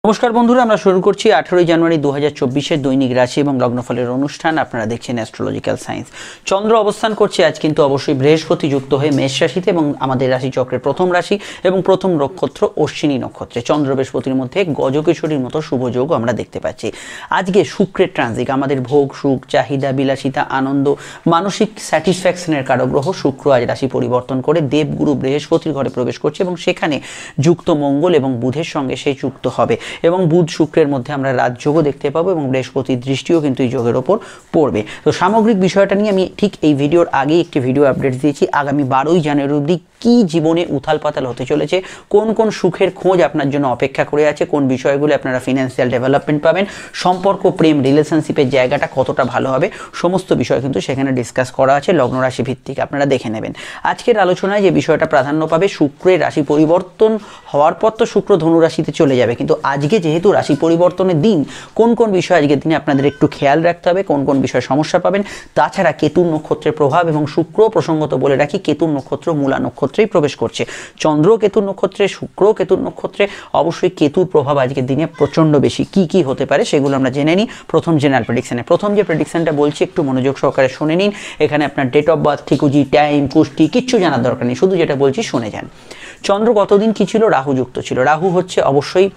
নমস্কার বন্ধুরা, আমরা শুরু করছি 18 জানুয়ারি 2024 দৈনিক রাশি এবং লগ্নফলের অনুষ্ঠান। আপনারা দেখছেন অ্যাস্ট্রোলজিক্যাল সায়েন্স। চন্দ্র অবস্থান করছে আজ কিন্তু অবশ্যই বৃহস্পতি যুক্ত হয়ে মেষ রাশিতে এবং আমাদের রাশি চক্রের প্রথম রাশি এবং প্রথম নক্ষত্র অশ্বিনী নক্ষত্রে। চন্দ্র বৃহস্পতির মধ্যে গজকেশরীর মতো শুভ যোগ আমরা দেখতে পাচ্ছি। আজকে শুক্রের ট্রানজিট আমাদের ভোগ সুখ চাহিদা বিলাসিতা আনন্দ মানসিক স্যাটিসফ্যাকশনের কারক গ্রহ শুক্র আজ রাশি পরিবর্তন করে দেবগুরু বৃহস্পতির ঘরে প্রবেশ করছে এবং সেখানে যুক্ত মঙ্গল এবং বুধের সঙ্গে সেই যুক্ত হবে এবং বুধ শুক্রের মধ্যে আমরা রাজযোগও দেখতে পাবো এবং বৃহস্পতির দৃষ্টিও কিন্তু এই যোগের ওপর পড়বে। তো সামগ্রিক বিষয়টা নিয়ে আমি ঠিক এই ভিডিওর আগেই একটি ভিডিও আপডেট দিয়েছি। আগামী 12ই জানুয়ারি অবধি কি জীবনে উথাল পাতাল হতে চলেছে, কোন কোন সুখের খোঁজ আপনার জন্য অপেক্ষা করে আছে, কোন বিষয়গুলো আপনারা ফিনান্সিয়াল ডেভেলপমেন্ট পাবেন, সম্পর্ক প্রেম রিলেশনশিপের জায়গাটা কতটা ভালো হবে, সমস্ত বিষয় কিন্তু সেখানে ডিসকাস করা আছে লগ্ন রাশি ভিত্তিক, আপনারা দেখে নেবেন। আজকের আলোচনায় যে বিষয়টা প্রাধান্য পাবে, শুক্রের রাশি পরিবর্তন হওয়ার পর তো শুক্র ধনু রাশিতে চলে যাবে, কিন্তু আজকে যেহেতু রাশি পরিবর্তনের দিন, কোন কোন বিষয় আজকের দিনে আপনাদের একটু খেয়াল রাখতে হবে, কোন কোন বিষয়ে সমস্যা পাবেন। তাছাড়া কেতুর নক্ষত্রের প্রভাব এবং শুক্র প্রসঙ্গত বলে রাখি কেতুর নক্ষত্র মূলা নক্ষত্রেই প্রবেশ করছে। চন্দ্র কেতুর নক্ষত্রে, শুক্র কেতুর নক্ষত্রে, অবশ্যই কেতুর প্রভাব আজকের দিনে প্রচন্ড বেশি। কি কি হতে পারে সেগুলো আমরা জেনে নিই প্রথম জেনারেল প্রেডিকশনে। প্রথম যে প্রেডিকশনটা বলছি একটু মনোযোগ সহকারে শুনে নিন। এখানে আপনার ডেট অফ বার্থ ঠিকুজি টাইম কুষ্টি কিচ্ছু জানার দরকার নেই, শুধু যেটা বলছি শুনে যান। চন্দ্র গতদিন কি ছিল? রাহু যুক্ত ছিল। রাহু হচ্ছে অবশ্যই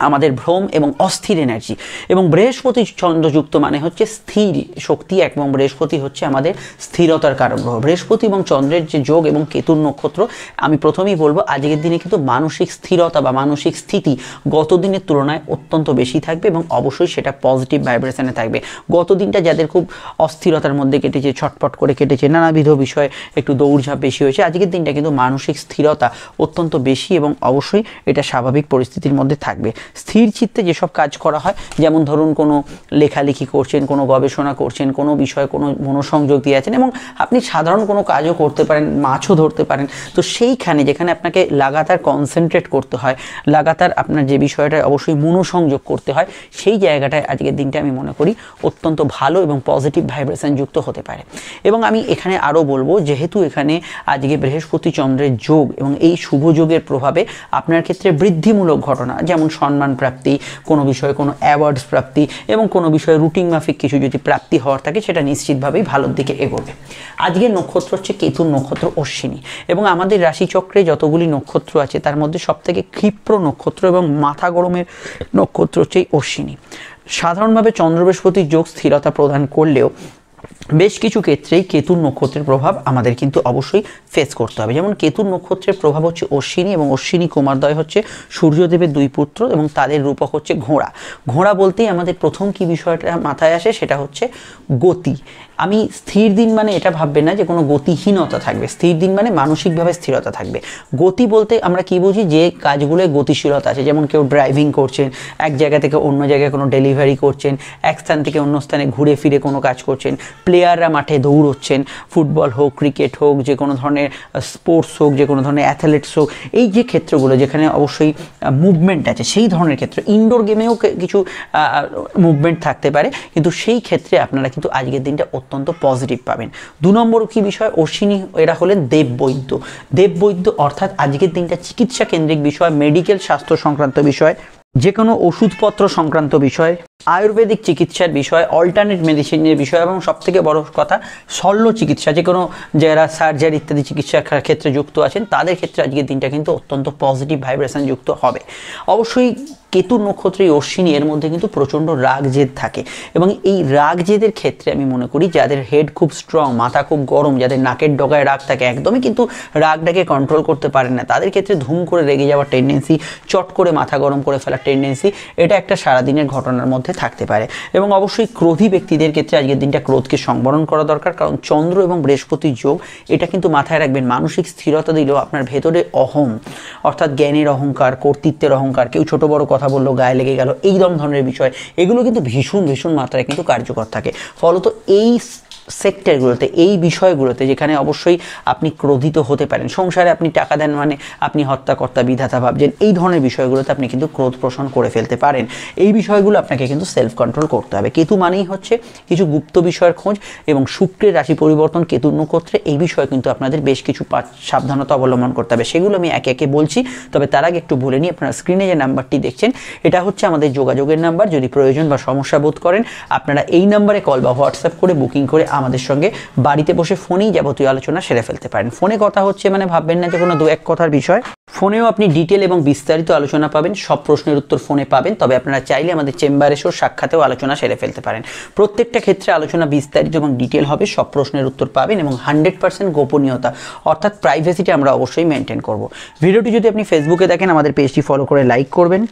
আমাদের ভ্রম এবং অস্থির এনার্জি, এবং বৃহস্পতি চন্দ্রযুক্ত মানে হচ্ছে স্থির শক্তি, এবং বৃহস্পতি হচ্ছে আমাদের স্থিরতার কারণ গ্রহ। বৃহস্পতি এবং চন্দ্রের যে যোগ এবং কেতুর নক্ষত্র, আমি প্রথমেই বলবো আজকের দিনে কিন্তু মানসিক স্থিরতা বা মানসিক স্থিতি গত দিনের তুলনায় অত্যন্ত বেশি থাকবে এবং অবশ্যই সেটা পজিটিভ ভাইব্রেশনে থাকবে। গত দিনটা যাদের খুব অস্থিরতার মধ্যে কেটেছে, ছটপট করে কেটেছে, নানাবিধ বিষয়ে একটু দৌড়ঝাঁপ বেশি হয়েছে, আজকের দিনটা কিন্তু মানসিক স্থিরতা অত্যন্ত বেশি এবং অবশ্যই এটা স্বাভাবিক পরিস্থিতির মধ্যে থাকবে। স্থির চিত্তে যেসব কাজ করা হয়, যেমন ধরুন কোনো লেখালেখি করছেন, কোনো গবেষণা করছেন, কোনো বিষয়ে কোনো মনোসংযোগ দিয়ে আছেন এবং আপনি সাধারণ কোনো কাজও করতে পারেন, মাছও ধরতে পারেন, তো সেইখানে যেখানে আপনাকে লাগাতার কনসেন্ট্রেট করতে হয়, লাগাতার আপনার যে বিষয়টা অবশ্যই মনোসংযোগ করতে হয়, সেই জায়গাটায় আজকের দিনটা আমি মনে করি অত্যন্ত ভালো এবং পজিটিভ ভাইব্রেশন যুক্ত হতে পারে। এবং আমি এখানে আরও বলবো, যেহেতু এখানে আজকে বৃহস্পতি চন্দ্রের যোগ এবং এই শুভ যোগের প্রভাবে আপনার ক্ষেত্রে বৃদ্ধিমূলক ঘটনা যেমন সম্মান প্রাপ্তি, কোনো বিষয়ে কোনো অ্যাওয়ার্ডস প্রাপ্তি এবং কোনো বিষয়ে রুটিন মাফিক কিছু যদি প্রাপ্তি হওয়ার থাকে, সেটা নিশ্চিতভাবেই ভালোর দিকে এগোবে। আজকের নক্ষত্র হচ্ছে কেতুর নক্ষত্র অশ্বিনী, এবং আমাদের রাশিচক্রে যতগুলি নক্ষত্র আছে তার মধ্যে সবথেকে ক্ষিপ্র নক্ষত্র এবং মাথা গরমের নক্ষত্র হচ্ছে অশ্বিনী। সাধারণভাবে চন্দ্র বৃহস্পতির যোগ স্থিরতা প্রদান করলেও বেশ কিছু ক্ষেত্রেই কেতুর নক্ষত্রের প্রভাব আমাদের কিন্তু অবশ্যই ফেস করতে হবে। যেমন কেতুর নক্ষত্রের প্রভাব হচ্ছে অশ্বিনী, এবং অশ্বিনী কুমারদ্বয় হচ্ছে সূর্যদেবের দুই পুত্র এবং তাদের রূপক হচ্ছে ঘোড়া। ঘোড়া বলতেই আমাদের প্রথম কি বিষয়টা মাথায় আসে, সেটা হচ্ছে গতি। আমি স্থির দিন মানে এটা ভাববেন না যে কোনো গতিহীনতা থাকবে, স্থির দিন মানে মানসিকভাবে স্থিরতা থাকবে। গতি বলতে আমরা কি বুঝি, যে কাজগুলোয় গতিশীলতা আছে, যেমন কেউ ড্রাইভিং করছেন, এক জায়গা থেকে অন্য জায়গায় কোনো ডেলিভারি করছেন, এক স্থান থেকে অন্য স্থানে ঘুরে ফিরে কোনো কাজ করছেন, প্লেয়াররা মাঠে দৌড়চ্ছেন, ফুটবল হোক, ক্রিকেট হোক, যে কোনো ধরনের স্পোর্টস হোক, যে কোনো ধরনের অ্যাথলেটস হোক, এই যে ক্ষেত্রগুলো যেখানে অবশ্যই মুভমেন্ট আছে, সেই ধরনের ক্ষেত্রে ইনডোর গেমেও কিছু মুভমেন্ট থাকতে পারে, কিন্তু সেই ক্ষেত্রে আপনারা কিন্তু আজকের দিনটা অত্যন্ত পজিটিভ পাবেন। 2 নম্বর কি বিষয়, অশ্বিনী এরা হলেন দেববৈদ্য। দেববৈদ্য অর্থাৎ আজকের দিনটা চিকিৎসা কেন্দ্রিক বিষয়, মেডিকেল স্বাস্থ্য সংক্রান্ত বিষয়, যে কোনো ওষুধপত্র সংক্রান্ত বিষয়, আয়ুর্বেদিক চিকিৎসার বিষয়, অল্টারনেট মেডিসিনের বিষয়, এবং সবথেকে বড় কথা শল্য চিকিৎসা, যে কোনো যারা সার্জারি ইত্যাদি চিকিৎসার ক্ষেত্রে যুক্ত আছেন তাদের ক্ষেত্রে আজকের দিনটা কিন্তু অত্যন্ত পজিটিভ ভাইব্রেশন যুক্ত হবে। অবশ্যই কেতুর নক্ষত্রে অশ্বিনী এর মধ্যে কিন্তু প্রচণ্ড রাগ জেদ থাকে, এবং এই রাগ জেদের ক্ষেত্রে আমি মনে করি যাদের হেড খুব স্ট্রং, মাথা খুব গরম, যাদের নাকের ডগায় রাগ থাকে, একদমই কিন্তু রাগটাকে কন্ট্রোল করতে পারেন না, তাদের ক্ষেত্রে ধুম করে রেগে যাওয়ার টেন্ডেন্সি, চট করে মাথা গরম করে ফেলার টেন্ডেন্সি, এটা একটা সারাদিনের ঘটনার মধ্যে থাকতে পারে। এবং অবশ্যই ক্রোধী ব্যক্তিদের ক্ষেত্রে আজকের দিনটা ক্রোধকে সংবরণ করা দরকার, কারণ চন্দ্র এবং বৃহস্পতির যোগ, এটা কিন্তু মাথায় রাখবেন মানসিক স্থিরতা দিলেও আপনার ভেতরে অহং অর্থাৎ জ্ঞানের অহংকার, কর্তৃত্বের অহংকার, কেউ ছোট বড় কথা বললো গায়ে লেগে গেল, এই ধরনের বিষয়, এগুলো কিন্তু ভীষণ ভীষণ মাত্রায় কিন্তু কার্যকর থাকে। ফলত এই সেক্টরগুলোতে, এই বিষয়গুলোতে যেখানে অবশ্যই আপনি ক্রোধিত হতে পারেন, সংসারে আপনি টাকা দেন মানে আপনি হত্যাকর্তা বিধাতা ভাবছেন, এই ধরনের বিষয়গুলোতে আপনি কিন্তু ক্রোধ পোষণ করে ফেলতে পারেন। এই বিষয়গুলো আপনাকে কিন্তু সেলফ কন্ট্রোল করতে হবে। কেতু মানেই হচ্ছে কিছু গুপ্ত বিষয়ের খোঁজ, এবং শুক্রের রাশি পরিবর্তন কেতুর নক্ষত্রে, এই বিষয়ে কিন্তু আপনাদের বেশ কিছু সাবধানতা অবলম্বন করতে হবে। সেগুলো আমি একে একে বলছি, তবে তার আগে একটু বলে নিই, আপনারা স্ক্রিনে যে নাম্বারটি দেখছেন এটা হচ্ছে আমাদের যোগাযোগের নাম্বার। যদি প্রয়োজন বা সমস্যা বোধ করেন আপনারা এই নাম্বারে কল বা হোয়াটসঅ্যাপ করে বুকিং করে আমাদের সঙ্গে বাড়িতে বসে ফোনেই যাবতীয় আলোচনা সেরে ফেলতে পারেন। ফোনে কথা হচ্ছে মানে ভাববেন না যে কোনো দু এক কথার বিষয়, ফোনেও আপনি ডিটেল এবং বিস্তারিত আলোচনা পাবেন, সব প্রশ্নের উত্তর ফোনে পাবেন। তবে আপনারা চাইলে আমাদের চেম্বারে এসেও সাক্ষাতেও আলোচনা সেরে ফেলতে পারেন। প্রত্যেকটা ক্ষেত্রে আলোচনা বিস্তারিত এবং ডিটেল হবে, সব প্রশ্নের উত্তর পাবেন এবং 100% গোপনীয়তা অর্থাৎ প্রাইভেসিটি আমরা অবশ্যই মেনটেন করব। ভিডিওটি যদি আপনি ফেসবুকে দেখেন আমাদের পেজটি ফলো করে লাইক করবেন,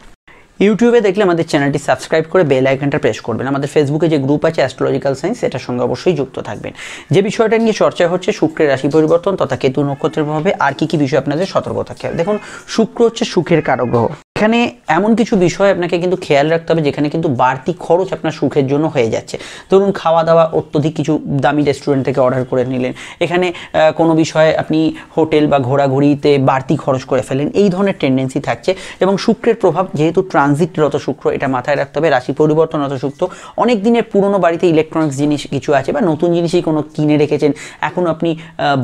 ইউটিউবে দেখলে আমাদের চ্যানেলটি সাবস্ক্রাইব করে বেল আইকনটা প্রেস করবেন। আমাদের ফেসবুকে যে গ্রুপ আছে অ্যাস্ট্রোলজিক্যাল সায়েন্স, সেটার সঙ্গে অবশ্যই যুক্ত থাকবেন। যে বিষয়টা নিয়ে চর্চা হচ্ছে শুক্রের রাশি পরিবর্তন তথা কেতু নক্ষত্রের প্রভাবে আর কি বিষয় আপনাদের সতর্ক থাকতে হবে। দেখুন, শুক্র হচ্ছে সুখের কারক গ্রহ। এখানে এমন কিছু বিষয় আপনাকে কিন্তু খেয়াল রাখতে হবে যেখানে কিন্তু বাড়তি খরচ আপনার সুখের জন্য হয়ে যাচ্ছে। ধরুন, খাওয়া দাওয়া অত্যধিক কিছু দামি রেস্টুরেন্ট থেকে অর্ডার করে নিলেন, এখানে কোনো বিষয়ে আপনি হোটেল বা ঘোরাঘুরিতে বাড়তি খরচ করে ফেলেন, এই ধরনের টেন্ডেন্সি থাকছে। এবং শুক্রের প্রভাব যেহেতু ট্রানজিটরত শুক্র, এটা মাথায় রাখতে হবে। রাশি পরিবর্তনরত শুক্র, অনেক দিনের পুরনো বাড়িতে ইলেকট্রনিক্স জিনিস কিছু আছে বা নতুন জিনিসই কোনো কিনে রেখেছেন, এখন আপনি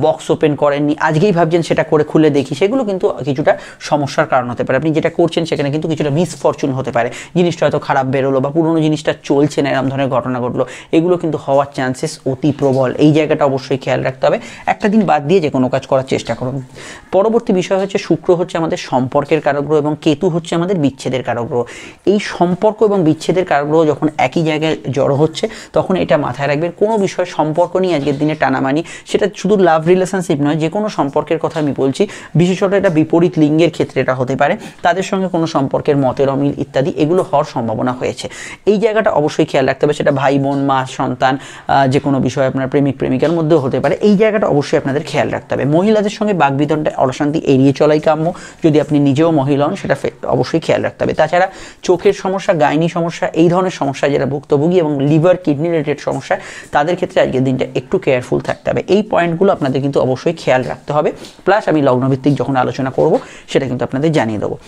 বক্স ওপেন করেননি, আজকেই ভাবছেন সেটা করে খুলে দেখি, সেগুলো কিন্তু কিছুটা সমস্যার কারণ হতে পারে। আপনি যেটা করছেন সেখানে কিন্তু কিছুটা মিসফরচুন হতে পারে, জিনিসটা হয়তো খারাপ বেরোলো বা পুরনো জিনিসটা চলছে না, এরকম ধরনের ঘটনা ঘটলো, এগুলো কিন্তু হওয়ার চান্সেস অতি প্রবল। এই জায়গাটা অবশ্যই খেয়াল রাখতে হবে। একটা দিন বাদ দিয়ে যে কোনো কাজ করার চেষ্টা করুন। পরবর্তী বিষয় হচ্ছে শুক্র হচ্ছে আমাদের সম্পর্কের কারক গ্রহ এবং কেতু হচ্ছে আমাদের বিচ্ছেদের কারক গ্রহ। এই সম্পর্ক এবং বিচ্ছেদের কারক গ্রহ যখন একই জায়গায় জড়ো হচ্ছে তখন এটা মাথায় রাখবেন, কোনো বিষয়ে সম্পর্ক নিয়ে আজকের দিনে টানামানি, সেটা শুধু লাভ রিলেশনশিপ নয়, যে কোনো সম্পর্কের কথা আমি বলছি, বিশেষত এটা বিপরীত লিঙ্গের ক্ষেত্রে এটা হতে পারে, তাদের সঙ্গে কোনো সম্পর্কের মতের অমিল ইত্যাদি এগুলো হওয়ার সম্ভাবনা হয়েছে। এই জায়গাটা অবশ্যই খেয়াল রাখতে হবে। সেটা ভাই বোন, মা সন্তান, যে কোনো বিষয় আপনার প্রেমিক প্রেমিকার মধ্যেও হতে পারে। এই জায়গাটা অবশ্যই আপনাদের খেয়াল রাখতে হবে। মহিলাদের সঙ্গে বাকবিতণ্ডা অশান্তি এড়িয়ে চলাই কাম্য। যদি আপনি নিজেও মহিলা হন সেটা অবশ্যই খেয়াল রাখতে হবে। তাছাড়া চোখের সমস্যা, গাইনি সমস্যা, এই ধরনের সমস্যা যারা ভুক্তভোগী এবং লিভার কিডনি রিলেটেড সমস্যা, তাদের ক্ষেত্রে আজকের দিনটা একটু কেয়ারফুল থাকতে হবে। এই পয়েন্টগুলো আপনাদের কিন্তু অবশ্যই খেয়াল রাখতে হবে। প্লাস আমি লগ্নভিত্তিক যখন আলোচনা করব সেটা কিন্তু আপনাদের জানিয়ে দেবো।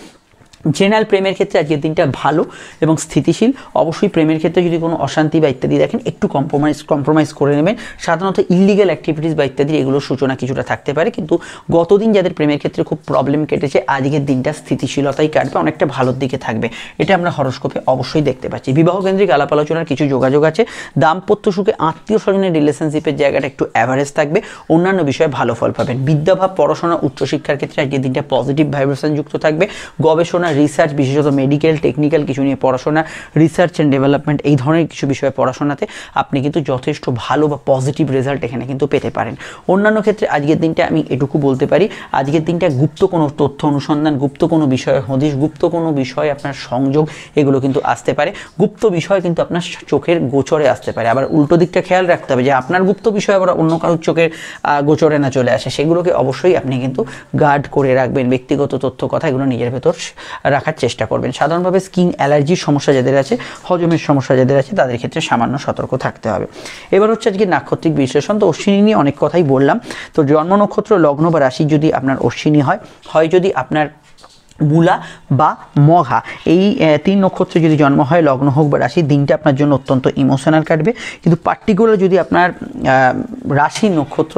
জেনারেল প্রেমের ক্ষেত্রে আজকের দিনটা ভালো এবং স্থিতিশীল। অবশ্যই প্রেমের ক্ষেত্রে যদি কোনো অশান্তি বা ইত্যাদি দেখেন একটু কম্প্রোমাইজ করে নেবেন। সাধারণত ইলিগাল অ্যাক্টিভিটিস বা ইত্যাদির এগুলোর সূচনা কিছুটা থাকতে পারে, কিন্তু গতদিন যাদের প্রেমের ক্ষেত্রে খুব প্রবলেম কেটেছে আজকের দিনটা স্থিতিশীলতাই কাটবে, অনেকটা ভালোর দিকে থাকবে। এটা আমরা হরোস্কোপে অবশ্যই দেখতে পাচ্ছি। বিবাহ কেন্দ্রিক আলাপ আলোচনার কিছু যোগাযোগ আছে। দাম্পত্য সুখে আত্মীয় স্বজনের রিলেশনশিপের জায়গাটা একটু অ্যাভারেজ থাকবে, অন্যান্য বিষয়ে ভালো ফল পাবেন। বিদ্যাভাব, পড়াশোনা, উচ্চশিক্ষার ক্ষেত্রে আজকের দিনটা পজিটিভ ভাইব্রেশন যুক্ত থাকবে। গবেষণা, রিসার্চ, বিশেষত মেডিকেল, টেকনিক্যাল কিছু নিয়ে পড়াশোনা, রিসার্চ অ্যান্ড ডেভেলপমেন্ট, এই ধরনের কিছু বিষয়ে পড়াশোনাতে আপনি কিন্তু যথেষ্ট ভালো বা পজিটিভ রেজাল্ট এখানে কিন্তু পেতে পারেন। অন্যান্য ক্ষেত্রে আজকের দিনটা আমি এটুকু বলতে পারি, আজকের দিনটা গুপ্ত কোনো তথ্য অনুসন্ধান, গুপ্ত কোনো বিষয়ে হদিশ, গুপ্ত কোনো বিষয়ে আপনার সংযোগ, এগুলো কিন্তু আসতে পারে। গুপ্ত বিষয় কিন্তু আপনার চোখের গোচরে আসতে পারে। আবার উল্টো দিকটা খেয়াল রাখতে হবে যে আপনার গুপ্ত বিষয় আবার অন্য কারোর চোখের গোচরে না চলে আসে, সেগুলোকে অবশ্যই আপনি কিন্তু গার্ড করে রাখবেন। ব্যক্তিগত তথ্য কথা এগুলো নিজের ভেতর রাখার চেষ্টা করবেন। সাধারণভাবে স্কিন অ্যালার্জির সমস্যা যাদের আছে, হজমের সমস্যা যাদের আছে, তাদের ক্ষেত্রে সামান্য সতর্ক থাকতে হবে। এবার হচ্ছে আজকে নাক্ষত্রিক বিশ্লেষণ। তো অশ্বিনী নিয়ে অনেক কথাই বললাম। তো জন্ম নক্ষত্র, লগ্ন বা রাশি যদি আপনার অশ্বিনী হয় যদি আপনার মূলা বা মঘা, এই তিন নক্ষত্রে যদি জন্ম হয়, লগ্ন হোক বা রাশি, দিনটা আপনার জন্য অত্যন্ত ইমোশনাল কাটবে। কিন্তু পার্টিকুলার যদি আপনার রাশি নক্ষত্র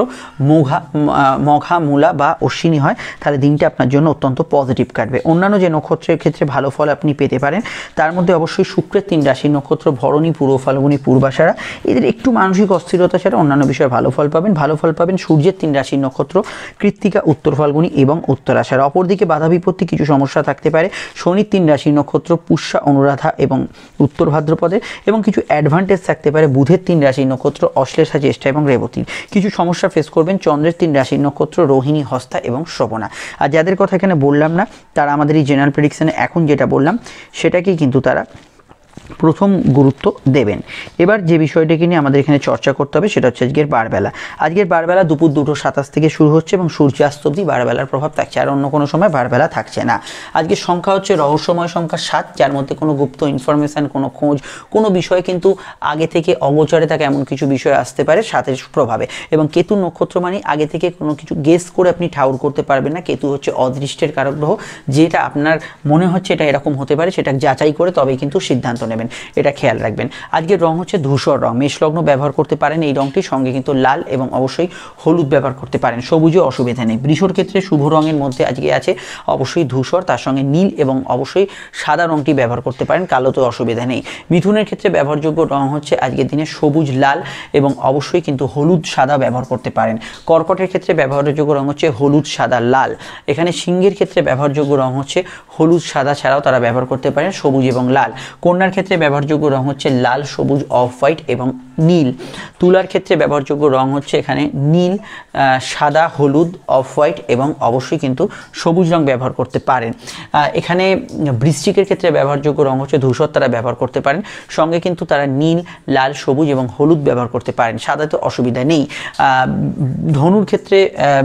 মঘা, মূলা বা অশ্বিনী হয়, তাহলে দিনটা আপনার জন্য অত্যন্ত পজিটিভ কাটবে। অন্যান্য যে নক্ষত্রের ক্ষেত্রে ভালো ফল আপনি পেতে পারেন তার মধ্যে অবশ্যই শুক্রের তিন রাশির নক্ষত্র ভরণী, পূর্ব ফাল্গুনী, পূর্বাষাঢ়া, এদের একটু মানসিক অস্থিরতা ছাড়া অন্যান্য বিষয়ে ভালো ফল পাবেন। ভালো ফল পাবেন সূর্যের তিন রাশির নক্ষত্র কৃত্তিকা, উত্তর ফাল্গুনী এবং উত্তরাষাঢ়া। অপরদিকে বাধা বিপত্তি কিছু সমস্যা থাকতে পারে শনির তিন রাশির নক্ষত্র পুষ্যা, অনুরাধা এবং উত্তর ভাদ্রপদে, এবং কিছু অ্যাডভান্টেজ থাকতে পারে বুধের তিন রাশির নক্ষত্র অশ্লেষা, জ্যেষ্ঠা এবং রেবতীর। কিছু সমস্যা ফেস করবেন চন্দ্রের তিন রাশির নক্ষত্র রোহিণী, হস্তা এবং শ্রবণা। আর যাদের কথা এখানে বললাম না, তারা আমাদের এই জেনারেল প্রেডিকশনে এখন যেটা বললাম সেটাকেই কিন্তু তারা প্রথম গুরুত্ব দেবেন। এবার যে বিষয়টাকে নিয়ে আমাদের এখানে চর্চা করতে হবে সেটা হচ্ছে আজকের বারবেলা। আজকের বারবেলা দুপুর 2:27 থেকে শুরু হচ্ছে এবং সূর্যাস্ত অবধি বারবেলার প্রভাব থাকছে, আর অন্য কোনো সময় বারবেলা থাকছে না। আজকের সংখ্যা হচ্ছে রহস্যময় সংখ্যা 7, যার মধ্যে কোনো গুপ্ত ইনফরমেশান, কোনো খোঁজ, কোনো বিষয় কিন্তু আগে থেকে অগোচরে থাকে এমন কিছু বিষয় আসতে পারে 7-এর প্রভাবে। এবং কেতু নক্ষত্র মানে আগে থেকে কোনো কিছু গেস করে আপনি ঠাউর করতে পারবেন না। কেতু হচ্ছে অদৃষ্টের কারক গ্রহ, যেটা আপনার মনে হচ্ছে এটা এরকম হতে পারে সেটা যাচাই করে তবেই কিন্তু সিদ্ধান্ত নেবেন, এটা খেয়াল রাখবেন। আজকের রং হচ্ছে ধূসর রং, মেষলগ্ন ব্যবহার করতে পারেন এই রংটির সঙ্গে কিন্তু লাল এবং অবশ্যই হলুদ ব্যবহার করতে পারেন, সবুজে অসুবিধা নেই। বৃষর ক্ষেত্রে শুভ রঙের মধ্যে আজকে আছে অবশ্যই ধূসর, তার সঙ্গে নীল এবং অবশ্যই সাদা রংটি ব্যবহার করতে পারেন, কালোতে অসুবিধা নেই। মিথুনের ক্ষেত্রে ব্যবহারযোগ্য রং হচ্ছে আজকের দিনে সবুজ লাল এবং অবশ্যই কিন্তু হলুদ সাদা ব্যবহার করতে পারেন। কর্কটের ক্ষেত্রে ব্যবহারযোগ্য রং হচ্ছে হলুদ সাদা লাল। এখানে সিংহের ক্ষেত্রে ব্যবহারযোগ্য রং হচ্ছে হলুদ সাদা ছাড়াও তারা ব্যবহার করতে পারেন সবুজ এবং লাল। কন্যার ক্ষেত্রে ব্যবহারযোগ্য রং হচ্ছে লাল, সবুজ, অফ হোয়াইট এবং নীল। তুলার ক্ষেত্রে ব্যবহারযোগ্য রং হচ্ছে এখানে নীল, সাদা, হলুদ, অফ হোয়াইট এবং অবশ্যই কিন্তু সবুজ রং ব্যবহার করতে পারেন। এখানে বৃশ্চিকের ক্ষেত্রে ব্যবহারযোগ্য রং হচ্ছে ধূসর, তারা ব্যবহার করতে পারেন, সঙ্গে কিন্তু তারা নীল, লাল, সবুজ এবং হলুদ ব্যবহার করতে পারেন, সাদাতে অসুবিধা নেই। ধনুর ক্ষেত্রে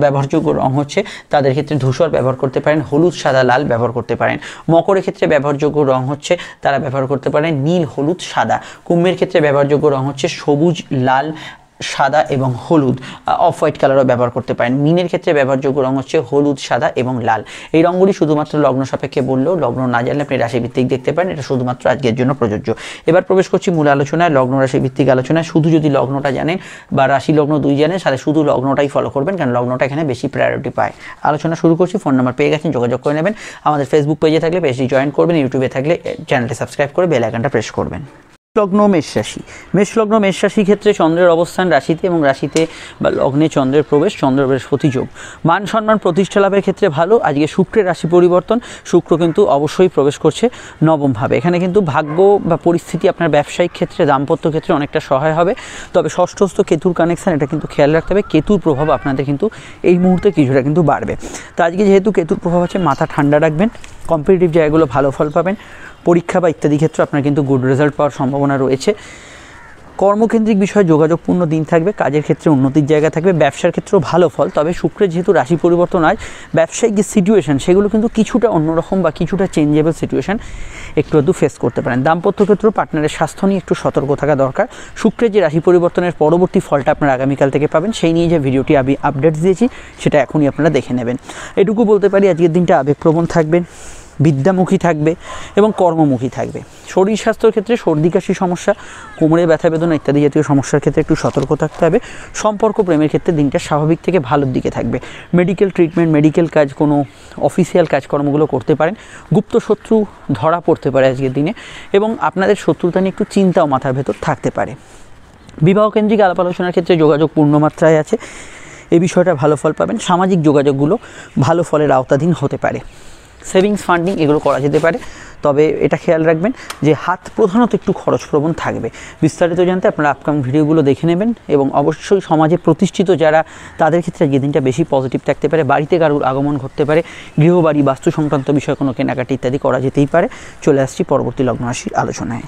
ব্যবহারযোগ্য রং হচ্ছে তাদের ক্ষেত্রে ধূসর ব্যবহার করতে পারেন, হলুদ, সাদা, লাল ব্যবহার করতে পারেন। মকরের ক্ষেত্রে ব্যবহারযোগ্য রং হচ্ছে তারা ব্যবহার করতে পারেন নীল, হলুদ, সাদা। কুম্ভের ক্ষেত্রে ব্যবহারযোগ্য রং হচ্ছে সবুজ, লাল, সাদা এবং হলুদ, অফ হোয়াইট কালারও ব্যবহার করতে পারেন। মীনের ক্ষেত্রে ব্যবহারযোগ্য রং হচ্ছে হলুদ, সাদা এবং লাল। এই রঙগুলি শুধুমাত্র লগ্ন সাপেক্ষে বললেও, লগ্ন না জানলে আপনি রাশিভিত্তিক দেখতে পারেন, এটা শুধুমাত্র আজকের জন্য প্রযোজ্য। এবার প্রবেশ করছি মূল আলোচনায়, লগ্ন রাশিভিত্তিক আলোচনায়। শুধু যদি লগ্নটা জানেন বা রাশি লগ্ন 2 জানেন তাহলে শুধু লগ্নটাই ফলো করবেন, কারণ লগ্নটা এখানে বেশি প্রায়োরিটি পায়। আলোচনা শুরু করছি। ফোন নাম্বার পেয়ে গেছেন, যোগাযোগ করে নেবেন। আমাদের ফেসবুক পেজে থাকলে পেজটি জয়েন করবেন, ইউটিউবে থাকলে চ্যানেলটি সাবস্ক্রাইব করে বেল আইকনটা প্রেস করবেন। লগ্ন মেষ রাশি। মেষলগ্ন মেষ রাশির ক্ষেত্রে চন্দ্রের অবস্থান রাশিতে এবং রাশিতে বা লগ্নে চন্দ্রের প্রবেশ, চন্দ্র বৃহস্পতি যোগ। মান সম্মান প্রতিষ্ঠা লাভের ক্ষেত্রে ভালো। আজকে শুক্রের রাশি পরিবর্তন, শুক্র কিন্তু অবশ্যই প্রবেশ করছে নবমভাবে। এখানে কিন্তু ভাগ্য বা পরিস্থিতি আপনার ব্যবসায়িক ক্ষেত্রে, দাম্পত্য ক্ষেত্রে অনেকটা সহায় হবে। তবে ষষ্ঠস্থ কেতুর কানেকশান, এটা কিন্তু খেয়াল রাখতে হবে। কেতুর প্রভাব আপনাদের কিন্তু এই মুহূর্তে কিছুটা কিন্তু বাড়বে। তো আজকে যেহেতু কেতুর প্রভাব আছে, মাথা ঠান্ডা রাখবেন, কম্পিটিটিভ জায়গাগুলো ভালো ফল পাবেন। পরীক্ষা বা ইত্যাদি ক্ষেত্রে আপনার কিন্তু গুড রেজাল্ট পাওয়ার সম্ভাবনা রয়েছে। কর্মকেন্দ্রিক বিষয়ে যোগাযোগপূর্ণ দিন থাকবে, কাজের ক্ষেত্রে উন্নতির জায়গা থাকবে, ব্যবসার ক্ষেত্রেও ভালো ফল। তবে শুক্রের যেহেতু রাশি পরিবর্তন আজ, ব্যবসায়িক যে সিচুয়েশান সেগুলো কিন্তু কিছুটা অন্যরকম বা কিছুটা চেঞ্জেবল সিচুয়েশান একটু ফেস করতে পারেন। দাম্পত্য ক্ষেত্রেও পার্টনারের স্বাস্থ্য নিয়ে একটু সতর্ক থাকা দরকার। শুক্রের যে রাশি পরিবর্তনের পরবর্তী ফলটা আপনারা আগামীকাল থেকে পাবেন, সেই নিয়ে যে ভিডিওটি আমি আপডেটস দিয়েছি সেটা এখনই আপনারা দেখে নেবেন। এটুকু বলতে পারি আজকের দিনটা আবেগপ্রবণ থাকবেন, বিদ্যামুখী থাকবে এবং কর্মমুখী থাকবে। শরীর স্বাস্থ্যের ক্ষেত্রে সর্দি কাশি সমস্যা, কোমরে ব্যথা বেদনা ইত্যাদি জাতীয় সমস্যার ক্ষেত্রে একটু সতর্ক থাকতে হবে। সম্পর্ক প্রেমের ক্ষেত্রে দিনটা স্বাভাবিক থেকে ভালোর দিকে থাকবে। মেডিকেল ট্রিটমেন্ট, মেডিকেল কাজ, কোনো অফিসিয়াল কাজকর্মগুলো করতে পারেন। গুপ্ত শত্রু ধরা পড়তে পারে আজকের দিনে এবং আপনাদের শত্রুতা নিয়ে একটু চিন্তাও মাথার ভেতর থাকতে পারে। বিবাহকেন্দ্রিক আলাপ আলোচনার ক্ষেত্রে যোগাযোগ পূর্ণমাত্রায় আছে, এই বিষয়টা ভালো ফল পাবেন। সামাজিক যোগাযোগগুলো ভালো ফলের আওতাধীন হতে পারে। সেভিংস, ফান্ডিং এগুলো করা যেতে পারে, তবে এটা খেয়াল রাখবেন যে হাত প্রধানত একটু খরচপ্রবণ থাকবে। বিস্তারিত জানতে আপনারা আপকামিং ভিডিওগুলো দেখে নেবেন। এবং অবশ্যই সমাজে প্রতিষ্ঠিত যারা, তাদের ক্ষেত্রে যে দিনটা বেশি পজিটিভ থাকতে পারে। বাড়িতে কারোর আগমন ঘটতে পারে, গৃহবাড়ি, বাস্তু সংক্রান্ত বিষয়ে কোনো কেনাকাটি ইত্যাদি করা যেতেই পারে। চলে আসছি পরবর্তী লগ্ন রাশির আলোচনায়।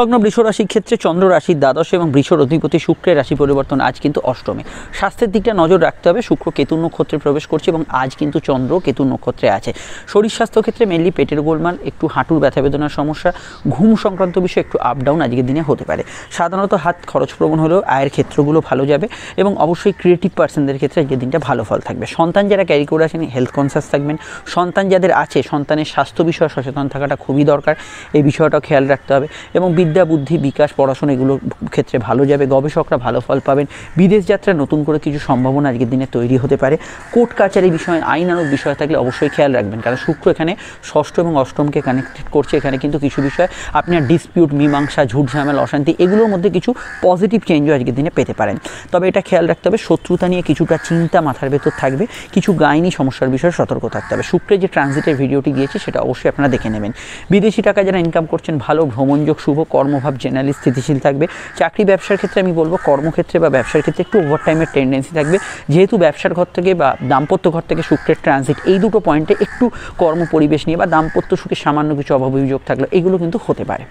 লগ্ন বৃষ রাশির ক্ষেত্রে চন্দ্র রাশির দ্বাদশ এবং বৃষর অধিপতি শুক্রের রাশি পরিবর্তন আজ কিন্তু অষ্টমে। স্বাস্থ্যের দিকটা নজর রাখতে হবে। শুক্র কেতু নক্ষত্রে প্রবেশ করছে এবং আজ কিন্তু চন্দ্র কেতু নক্ষত্রে আছে। শরীর স্বাস্থ্য ক্ষেত্রে মেনলি পেটের গোলমাল, একটু হাঁটুর ব্যথা বেদনার সমস্যা, ঘুম সংক্রান্ত বিষয়ে একটু আপ ডাউন আজকের দিনে হতে পারে। সাধারণত হাত খরচপ্রবণ হলেও আয়ের ক্ষেত্রগুলো ভালো যাবে এবং অবশ্যই ক্রিয়েটিভ পার্সনদের ক্ষেত্রে আজকের দিনটা ভালো ফল থাকবে। সন্তান যারা ক্যারি করে আসেন হেলথ কনসিয়াস থাকবেন। সন্তান যাদের আছে, সন্তানের স্বাস্থ্য বিষয়ে সচেতন থাকাটা খুবই দরকার, এই বিষয়টাও খেয়াল রাখতে হবে। এবং বিদ্যা, বুদ্ধি, বিকাশ, পড়াশোনা এগুলোর ক্ষেত্রে ভালো যাবে। গবেষকরা ভালো ফল পাবেন। বিদেশ যাত্রায় নতুন করে কিছু সম্ভাবনা আজকের দিনে তৈরি হতে পারে। কোর্ট কাচারি বিষয়ে, আইনানুগ বিষয় থাকলে অবশ্যই খেয়াল রাখবেন, কারণ শুক্র এখানে ষষ্ঠ এবং অষ্টমকে কানেক্টেড করছে। এখানে কিন্তু কিছু বিষয় আপনার ডিসপিউট, মীমাংসা, ঝুট ঝামেলা, অশান্তি এগুলোর মধ্যে কিছু পজিটিভ চেঞ্জও আজকের দিনে পেতে পারেন। তবে এটা খেয়াল রাখতে হবে, শত্রুতা নিয়ে কিছুটা চিন্তা মাথার ভেতর থাকবে, কিছু গাইনি সমস্যার বিষয়ে সতর্ক থাকতে হবে। শুক্রের যে ট্রানজিটের ভিডিওটি দিয়েছি সেটা অবশ্যই আপনারা দেখে নেবেন। বিদেশি টাকা যারা ইনকাম করছেন, ভালো ভ্রমণযোগ শুভ, কর্মভাব জেনারেলি স্থিতিশীল থাকবে। চাকরি ব্যবসার ক্ষেত্রে আমি বলবো কর্মক্ষেত্রে বা ব্যবসার ক্ষেত্রে একটু ওভারটাইমের টেন্ডেন্সি থাকবে, যেহেতু ব্যবসার ঘর থেকে বা দাম্পত্য ঘর থেকে শুক্রের ট্রানজিট, এই দুটো পয়েন্টে একটু কর্ম পরিবেশ নিয়ে বা দাম্পত্য সুখে সামান্য কিছু অভাব অভিযোগ থাকলে এগুলো কিন্তু হতে পারে।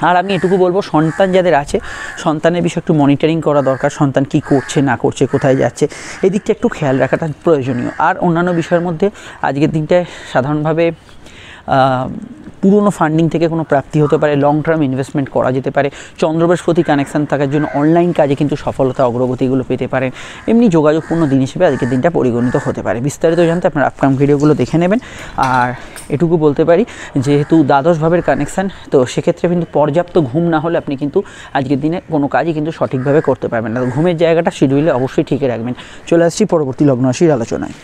আর আমি এটুকু বলবো, সন্তান যাদের আছে সন্তানের বিষয়ে একটু মনিটরিং করা দরকার। সন্তান কি করছে না করছে, কোথায় যাচ্ছে, এই দিকটা একটু খেয়াল রাখাটা প্রয়োজনীয়। আর অন্যান্য বিষয়ের মধ্যে আজকের দিনটায় সাধারণভাবে পুরনো ফান্ডিং থেকে কোনো প্রাপ্তি হতে পারে, লং টার্ম ইনভেস্টমেন্ট করা যেতে পারে। চন্দ্র বৃহস্পতি কানেকশান থাকার জন্য অনলাইন কাজে কিন্তু সফলতা অগ্রগতিগুলো পেতে পারেন। এমনি যোগাযোগপূর্ণ দিন হিসেবে আজকের দিনটা পরিগণিত হতে পারে। বিস্তারিত জানতে আপনার আপকাম ভিডিওগুলো দেখে নেবেন। আর এটুকু বলতে পারি, যেহেতু দ্বাদশ ভাবের কানেকশান, তো সেক্ষেত্রে কিন্তু পর্যাপ্ত ঘুম না হলে আপনি কিন্তু আজকের দিনে কোনো কাজই কিন্তু সঠিকভাবে করতে পারবেন না। ঘুমের জায়গাটা শিডিউলে অবশ্যই ঠিক রাখবেন। চলে আসছি পরবর্তী লগ্ন রাশির আলোচনায়।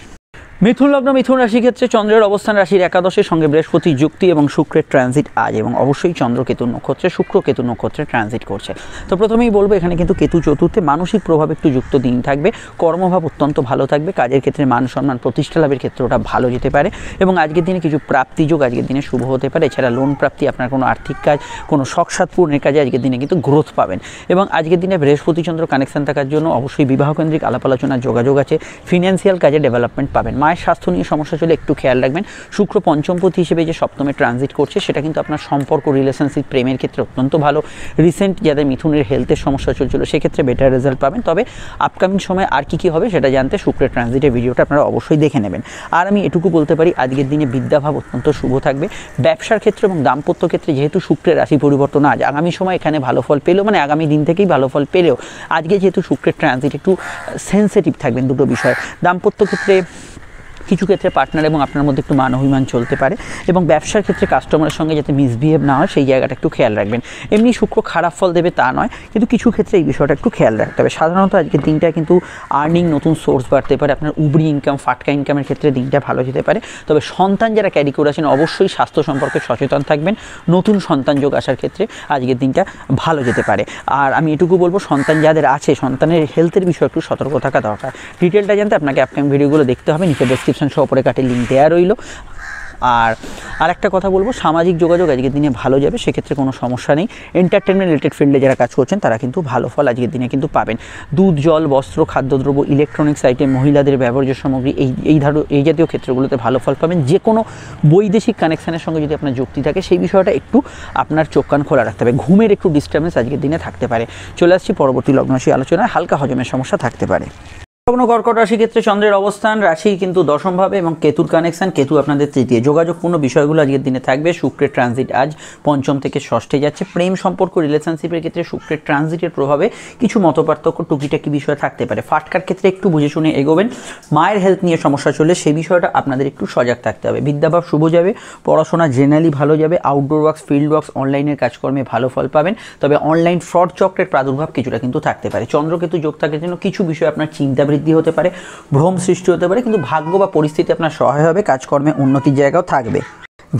মিথুন লগ্ন, মিথুন রাশি ক্ষেত্রে চন্দ্রের অবস্থান রাশির একাদশের সঙ্গে বৃহস্পতি যুক্তি এবং শুক্রের ট্রানজিট আজ, এবং অবশ্যই চন্দ্র কেতু নক্ষত্রে, শুক্র কেতু নক্ষত্রে ট্রানজিট করছে। তো প্রথমেই বলবো, এখানে কিন্তু কেতু চতুর্থে, মানসিক প্রভাব একটু যুক্ত দিন থাকবে। কর্মভাব অত্যন্ত ভালো থাকবে। কাজের ক্ষেত্রে মান সম্মান প্রতিষ্ঠা লাভের ক্ষেত্রে ওটা ভালো যেতে পারে, এবং আজকের দিনে কিছু প্রাপ্তিযোগ আজকের দিনে শুভ হতে পারে। এছাড়া লোন প্রাপ্তি, আপনার কোনো আর্থিক কাজ, কোনো শখ সাধ পূরণের কাজে আজকের দিনে কিন্তু গ্রোথ পাবেন। এবং আজকের দিনে বৃহস্পতি চন্দ্র কানেকশন থাকার জন্য অবশ্যই বিবাহকেন্দ্রিক আলাপ আলোচনার যোগাযোগ আছে। ফিনান্সিয়াল কাজে ডেভেলপমেন্ট পাবেন। মায়ের স্বাস্থ্য নিয়ে সমস্যা চলে একটু খেয়াল রাখবেন। শুক্র পঞ্চমপতি হিসেবে যে সপ্তমে ট্রানজিট করছে, সেটা কিন্তু আপনার সম্পর্ক, রিলেশনশিপ, প্রেমের ক্ষেত্রে অত্যন্ত ভালো। রিসেন্ট যাদের মিথুনের হেলথের সমস্যা চলছিল, সেক্ষেত্রে বেটার রেজাল্ট পাবেন। তবে আপকামিং সময় আর কি হবে সেটা জানতে শুক্রের ট্রানজিটের ভিডিওটা আপনারা অবশ্যই দেখে নেবেন। আর আমি এটুকু বলতে পারি, আজকের দিনে বিদ্যাভাব অত্যন্ত শুভ থাকবে। ব্যবসার ক্ষেত্রে এবং দাম্পত্য ক্ষেত্রে যেহেতু শুক্রের রাশি পরিবর্তন আজ, আগামী সময় এখানে ভালো ফল পেলেও, মানে আগামী দিন থেকেই ভালো ফল পেলেও, আজকে যেহেতু শুক্রের ট্রানজিট একটু সেন্সিটিভ থাকবেন দুটো বিষয়। দাম্পত্য ক্ষেত্রে কিছু ক্ষেত্রে পার্টনার এবং আপনার মধ্যে একটু মান অভিমান চলতে পারে, এবং ব্যবসার ক্ষেত্রে কাস্টমারের সঙ্গে যাতে মিসবিহেভ না হয় সেই জায়গাটা একটু খেয়াল রাখবেন। এমনি শুক্র খারাপ ফল দেবে তা নয়, কিন্তু কিছু ক্ষেত্রে এই বিষয়টা একটু খেয়াল রাখতে হবে। সাধারণত আজকের দিনটা কিন্তু আর্নিং, নতুন সোর্স বাড়তে পারে। আপনার উবরি ইনকাম, ফাটকা ইনকামের ক্ষেত্রে দিনটা ভালো যেতে পারে। তবে সন্তান যারা ক্যারি করে আছেন, অবশ্যই স্বাস্থ্য সম্পর্কে সচেতন থাকবেন। নতুন সন্তান যোগ আসার ক্ষেত্রে আজকের দিনটা ভালো যেতে পারে। আর আমি এটুকু বলবো, সন্তান যাদের আছে, সন্তানের হেলথের বিষয়ে একটু সতর্ক থাকা দরকার। ডিটেলটা জানতে আপনাকে আপকামিং ভিডিওগুলো দেখতে হবে। নিচে ডেসক্রিপশন সহ পরে কাটে লিঙ্ক দেওয়া রইল। আর একটা কথা বলবো, সামাজিক যোগাযোগ আজকের দিনে ভালো যাবে, সেক্ষেত্রে কোনো সমস্যা নেই। এন্টারটেনমেন্ট রিলেটেড ফিল্ডে যারা কাজ করছেন তারা কিন্তু ভালো ফল আজকের দিনে কিন্তু পাবেন। দুধ, জল, বস্ত্র, খাদ্যদ্রব্য, ইলেকট্রনিক্স আইটেম, মহিলাদের ব্যবহার্য সামগ্রী, এই জাতীয় ক্ষেত্রগুলোতে ভালো ফল পাবেন। যে কোনো বৈদেশিক কানেকশানের সঙ্গে যদি আপনার যুক্তি থাকে, সেই বিষয়টা একটু আপনার চোখ কান খোলা রাখতে হবে। ঘুমের একটু ডিস্টার্বেন্স আজকের দিনে থাকতে পারে। চলে আসছি পরবর্তী লগ্ন রাশি আলোচনায়। হালকা হজমের সমস্যা থাকতে পারে। লগ্ন কর্কট রাশি ক্ষেত্রে চন্দ্রের অবস্থান রাশি কিন্তু দশমভাবে, এবং কেতুর কানেকশন, কেতু আপনাদের তৃতীয়। যোগাযোগপূর্ণ বিষয়গুলো আজকের দিনে থাকবে। শুক্রের ট্রানজিট আজ পঞ্চম থেকে ষষ্ঠে যাচ্ছে। প্রেম সম্পর্ক, রিলেশনশিপের ক্ষেত্রে শুক্রের ট্রানজিটের প্রভাবে কিছু মতপার্থক্য, টুকিটাকি বিষয় থাকতে পারে। ফাটকার ক্ষেত্রে একটু বুঝে শুনে এগোবেন। মায়ের হেলথ নিয়ে সমস্যা চলে, সেই বিষয়টা আপনাদের একটু সজাগ থাকতে হবে। বিদ্যাভাব শুভ যাবে। পড়াশোনা জেনারেলি ভালো যাবে। আউটডোর ওয়ার্কস, ফিল্ড ওয়ার্কস, অনলাইনের কাজকর্মে ভালো ফল পাবেন। তবে অনলাইন ফ্রড চক্রের প্রাদুর্ভাব কিছুটা কিন্তু থাকতে পারে। চন্দ্রকেতু যোগ থাকার জন্য কিছু বিষয় আপনার চিন্তা বৃদ্ধি হতে পারে, ভ্রম সৃষ্টি হতে পারে, কিন্তু ভাগ্য বা পরিস্থিতি আপনার সহায় হবে। কাজকর্মে উন্নতির জায়গাও থাকবে।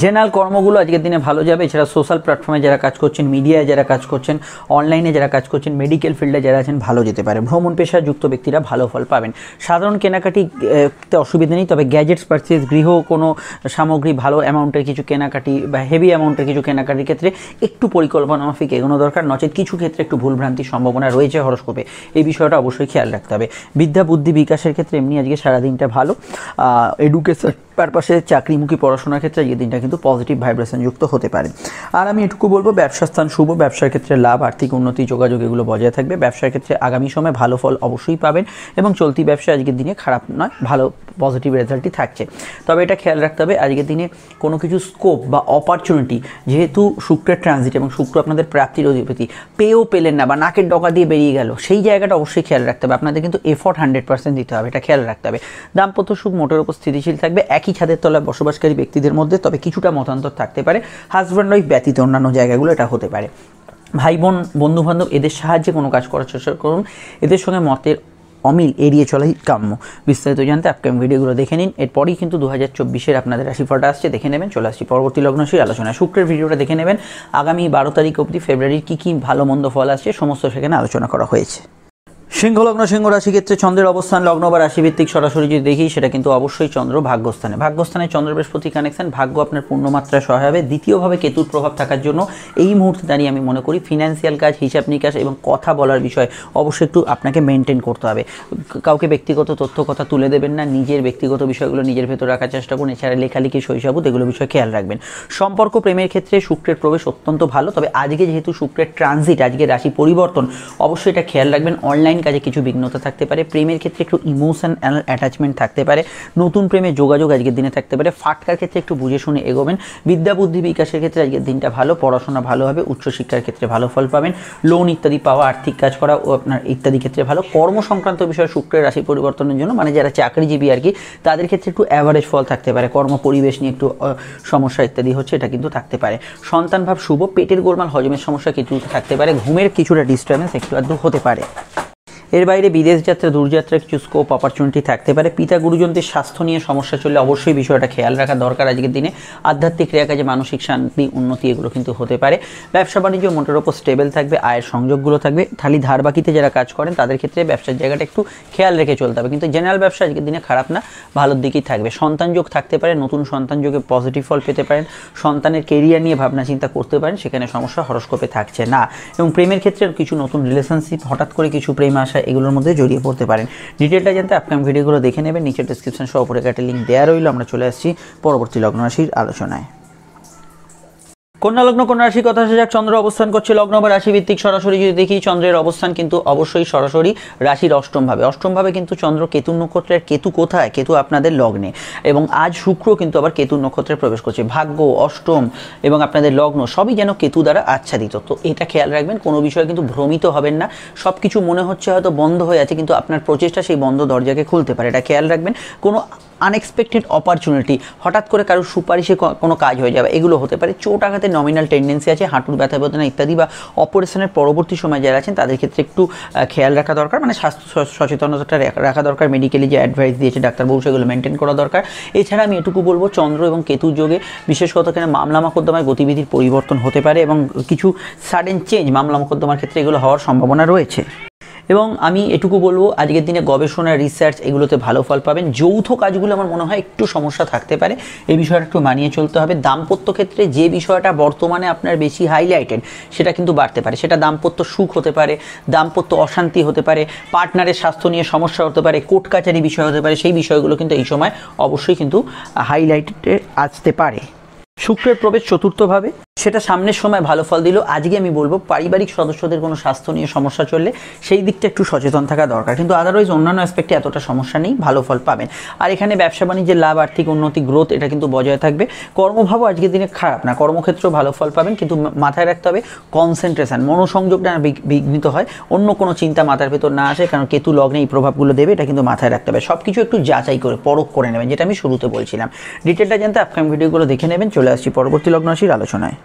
জেনারেল কর্মগুলো আজকের দিনে ভালো যাবে। এছাড়া সোশ্যাল প্ল্যাটফর্মে যারা কাজ করছেন, মিডিয়ায় যারা কাজ করছেন, অনলাইনে যারা কাজ করছেন, মেডিকেল ফিল্ডে যারা আছেন, ভালো যেতে পারে। ভ্রমণ পেশায় যুক্ত ব্যক্তিরা ভালো ফল পাবেন। সাধারণ কেনাকাটিতে অসুবিধা নেই, তবে গ্যাজেটস পারচেজ, গৃহ কোনো সামগ্রী, ভালো অ্যামাউন্টের কিছু কেনাকাটি বা হেভি অ্যামাউন্টের কিছু কেনাকাটির ক্ষেত্রে একটু পরিকল্পনা মাফিক এগোনো দরকার। নচেত কিছু ক্ষেত্রে একটু ভুলভ্রান্তির সম্ভাবনা রয়েছে হরস্কোপে, এই বিষয়টা অবশ্যই খেয়াল রাখতে হবে। বিদ্যা বুদ্ধি বিকাশের ক্ষেত্রে এমনি আজকে সারাদিনটা ভালো। এডুকেশন পারপাসে, চাকরিমুখী পড়াশোনার ক্ষেত্রে এই দিনটা কিন্তু পজিটিভ ভাইব্রেশন যুক্ত হতে পারে। আর আমি এটুকু বলবো, ব্যবসা স্থান শুভ। ব্যবসার ক্ষেত্রে লাভ, আর্থিক উন্নতি, যোগাযোগ এগুলো বজায় থাকবে। ব্যবসার ক্ষেত্রে আগামী সময় ভালো ফল অবশ্যই পাবেন, এবং চলতি ব্যবসা আজকের দিনে খারাপ নয়, ভালো পজিটিভ রেজাল্টই থাকছে। তবে এটা খেয়াল রাখতে হবে, আজকের দিনে কোনো কিছু স্কোপ বা অপরচুনিটি, যেহেতু শুক্রের ট্রানজিট এবং শুক্র আপনাদের প্রাপ্তির অধিপতি, পেয়েও পেলেন না বা নাকের ডগা দিয়ে বেরিয়ে গেল, সেই জায়গাটা অবশ্যই খেয়াল রাখতে হবে। আপনাদের কিন্তু এফোর্ট 100% দিতে হবে, এটা খেয়াল রাখতে হবে। দাম্পত্য সুখ মোটের উপর স্থিতিশীল থাকবে একই ছাদের তলায় বসবাসকারী ব্যক্তিদের মধ্যে, তবে কিছুটা মতান্তর থাকতে পারে। হাজব্যান্ড ওয়াইফ ব্যতীত অন্যান্য জায়গাগুলো এটা হতে পারে। ভাই বোন, বন্ধুবান্ধব, এদের সাহায্যে কোনো কাজ করার চেষ্টা করুন। এদের সঙ্গে মতের অমিল এড়িয়ে চলাই কাম্য। বিস্তারিত জানতে আপকামিং ভিডিওগুলো দেখে নিন। এরপরই কিন্তু 2024-এর আপনাদের রাশিফলটা আসছে, দেখে নেবেন। চলে আসছি পরবর্তী লগ্নশীল আলোচনায়। শুক্রের ভিডিওটা দেখে নেবেন। আগামী 12 তারিখ অবধি ফেব্রুয়ারির কী কী ভালো মন্দ ফল আসছে সমস্ত সেখানে আলোচনা করা হয়েছে। সিংহলগ্ন সিংহ রাশি ক্ষেত্রে চন্দ্রের অবস্থান লগ্ন বা রাশি ভিত্তিক সরাসরি যদি দেখি সেটা কিন্তু অবশ্যই চন্দ্র ভাগ্যস্থানে চন্দ্র বৃহস্পতি কানেকশন, ভাগ্য আপনার পূর্ণমাত্রায় সহায় হবে। দ্বিতীয়ভাবে কেতুর প্রভাব থাকার জন্য এই মুহূর্তে দাঁড়িয়ে আমি মনে করি ফিনান্সিয়াল কাজ, হিসাব নিকাশ এবং কথা বলার বিষয় অবশ্যই একটু আপনাকে মেনটেন করতে হবে। কাউকে ব্যক্তিগত তথ্য কথা তুলে দেবেন না, নিজের ব্যক্তিগত বিষয়গুলো নিজের ভেতর রাখার চেষ্টা করুন। এছাড়া লেখালেখি, শৈশবুত এগুলো বিষয়ে খেয়াল রাখবেন। সম্পর্ক প্রেমের ক্ষেত্রে শুক্রের প্রবেশ অত্যন্ত ভালো, তবে আজকে যেহেতু শুক্রের ট্রানজিট, আজকে রাশি পরিবর্তন, অবশ্যই এটা খেয়াল রাখবেন। অনলাইন কাজে কিছু বিঘ্নতা থাকতে পারে, প্রেমের ক্ষেত্রে একটু ইমোশনাল অ্যাটাচমেন্ট থাকতে পারে, নতুন প্রেমের যোগাযোগ আজকের দিনে থাকতে পারে। ফাটকার ক্ষেত্রে একটু বুঝে শুনে এগোবেন। বিদ্যা বুদ্ধি বিকাশের ক্ষেত্রে আজকের দিনটা ভালো, পড়াশোনা ভালো হবে, উচ্চশিক্ষার ক্ষেত্রে ভালো ফল পাবেন, লোন ইত্যাদি পাওয়া, আর্থিক কাজ করা ও আপনার ইত্যাদি ক্ষেত্রে ভালো। কর্ম সংক্রান্ত বিষয়ে শুক্রের রাশি পরিবর্তনের জন্য মানে যারা চাকরিজীবী আর কি, তাদের ক্ষেত্রে একটু অ্যাভারেজ ফল থাকতে পারে। কর্ম পরিবেশ নিয়ে একটু সমস্যা ইত্যাদি হচ্ছে, এটা কিন্তু থাকতে পারে। সন্তান ভাব শুভ, পেটের গোলমাল, হজমের সমস্যা কিছু থাকতে পারে, ঘুমের কিছুটা ডিস্টার্বেন্স একটু আধটু হতে পারে। এর বাইরে বিদেশ যাত্রা, দূরযাত্রা কিছু স্কোপ অপরচুনিটি থাকতে পারে। পিতা গুরুজনদের স্বাস্থ্য নিয়ে সমস্যা চললে অবশ্যই বিষয়টা খেয়াল রাখা দরকার। আজকের দিনে আধ্যাত্মিক ক্রিয়াকাজে মানসিক শান্তি, উন্নতি এগুলো কিন্তু হতে পারে। ব্যবসা বাণিজ্য মোটের ওপর স্টেবল থাকবে, আয়ের সংযোগগুলো থাকবে। খালি ধার বাকিতে যারা কাজ করেন তাদের ক্ষেত্রে ব্যবসার জায়গাটা একটু খেয়াল রেখে চলতে হবে, কিন্তু জেনারেল ব্যবসা আজকের দিনে খারাপ না, ভালোর দিকেই থাকবে। সন্তান যোগ থাকতে পারে, নতুন সন্তান যোগে পজিটিভ ফল পেতে পারেন। সন্তানের কেরিয়ার নিয়ে ভাবনা চিন্তা করতে পারেন, সেখানে সমস্যা হরস্কোপে থাকছে না। এবং প্রেমের ক্ষেত্রে কিছু নতুন রিলেশনশিপ, হঠাৎ করে কিছু প্রেম আসা, এগুলোর মধ্যে জড়িয়ে পড়তে পারেন। ডিটেলটা জানতে আপকামিং ভিডিওগুলো দেখে নেবেন, নিচে ডেসক্রিপশন সহ উপরে একটা লিঙ্ক দেওয়া রইল। আমরা চলে আসছি পরবর্তী লগ্ন রাশির আলোচনায়। কন্যা লগ্ন, কন্যা রাশির কথা আসা যাক। চন্দ্র অবস্থান করছে লগ্ন বা রাশি ভিত্তিক সরাসরি যদি দেখি, চন্দ্রের অবস্থান কিন্তু অবশ্যই সরাসরি রাশির অষ্টমভাবে কিন্তু চন্দ্র কেতুর নক্ষত্রের, কেতু কোথায়? কেতু আপনাদের লগ্নে, এবং আজ শুক্র কিন্তু আবার কেতুর নক্ষত্রে প্রবেশ করছে। ভাগ্য, অষ্টম এবং আপনাদের লগ্ন সবই যেন কেতু দ্বারা আচ্ছাদিত। তো এটা খেয়াল রাখবেন, কোনো বিষয়ে কিন্তু ভ্রমিত হবেন না। সব কিছু মনে হচ্ছে হয়তো বন্ধ হয়ে আছে, কিন্তু আপনার প্রচেষ্টা সেই বন্ধ দরজাকে খুলতে পারে, এটা খেয়াল রাখবেন। কোনো আনএক্সপেক্টেড অপরচুনিটি, হঠাৎ করে কারোর সুপারিশে কোনো কাজ হয়ে যাবে, এগুলো হতে পারে। চোট আঘাতের নমিনাল টেন্ডেন্সি আছে, হাঁটুর ব্যথা বেদনা ইত্যাদি বা অপারেশনের পরবর্তী সময় যারা আছেন তাদের ক্ষেত্রে একটু খেয়াল রাখা দরকার, মানে স্বাস্থ্য সচেতনতাটা রাখা দরকার। মেডিকেলি যে অ্যাডভাইস দিয়েছে ডাক্তারবাবু সেগুলো মেনটেন করা দরকার। এছাড়া আমি এটুকু বলবো, চন্দ্র এবং কেতুর যোগে বিশেষত এখানে মামলা মোকদ্দমায় গতিবিধির পরিবর্তন হতে পারে এবং কিছু সাডেন চেঞ্জ মামলা মোকদ্দমার ক্ষেত্রে এগুলো হওয়ার সম্ভাবনা রয়েছে। এবং আমি এটুকু বলবো, আজকের দিনে গবেষণা, রিসার্চ এগুলোতে ভালো ফল পাবেন। যৌথ কাজগুলো আমার মনে হয় একটু সমস্যা থাকতে পারে, এই বিষয়টা একটু মানিয়ে চলতে হবে। দাম্পত্য ক্ষেত্রে যে বিষয়টা বর্তমানে আপনার বেশি হাইলাইটেড, সেটা কিন্তু বাড়তে পারে। সেটা দাম্পত্য সুখ হতে পারে, দাম্পত্য অশান্তি হতে পারে, পার্টনারের স্বাস্থ্য নিয়ে সমস্যা হতে পারে, কোর্ট কাচারি বিষয় হতে পারে। সেই বিষয়গুলো কিন্তু এই সময় অবশ্যই কিন্তু হাইলাইটে আসতে পারে। শুক্রের প্রবেশ চতুর্থভাবে, সেটা সামনের সময় ভালো ফল দিল। আজকে আমি বলবো পারিবারিক সদস্যদের কোনো স্বাস্থ্য নিয়ে সমস্যা চললে সেই দিকটা একটু সচেতন থাকা দরকার, কিন্তু আদারওয়াইজ অন্যান্য অ্যাসপেক্টে এতটা সমস্যা নেই, ভালো ফল পাবেন। আর এখানে ব্যবসা বাণিজ্যের লাভ, আর্থিক উন্নতি, গ্রোথ এটা কিন্তু বজায় থাকবে। কর্মভাবও আজকের দিনে খারাপ না, কর্মক্ষেত্রেও ভালো ফল পাবেন, কিন্তু মাথায় রাখতে হবে কনসেন্ট্রেশন, মনোসংযোগটা বিঘ্নিত হয়, অন্য কোনো চিন্তা মাথার ভেতর না আসে, কারণ কেতু লগ্নে এই প্রভাবগুলো দেবে, এটা কিন্তু মাথায় রাখতে হবে। সব কিছু একটু যাচাই করে পরখ করে নেবেন, যেটা আমি শুরুতে বলছিলাম। ডিটেলটা জানতে আপকামিং ভিডিওগুলো দেখে নেবেন। চলে আসছি পরবর্তী লগ্ন রাশির আলোচনায়।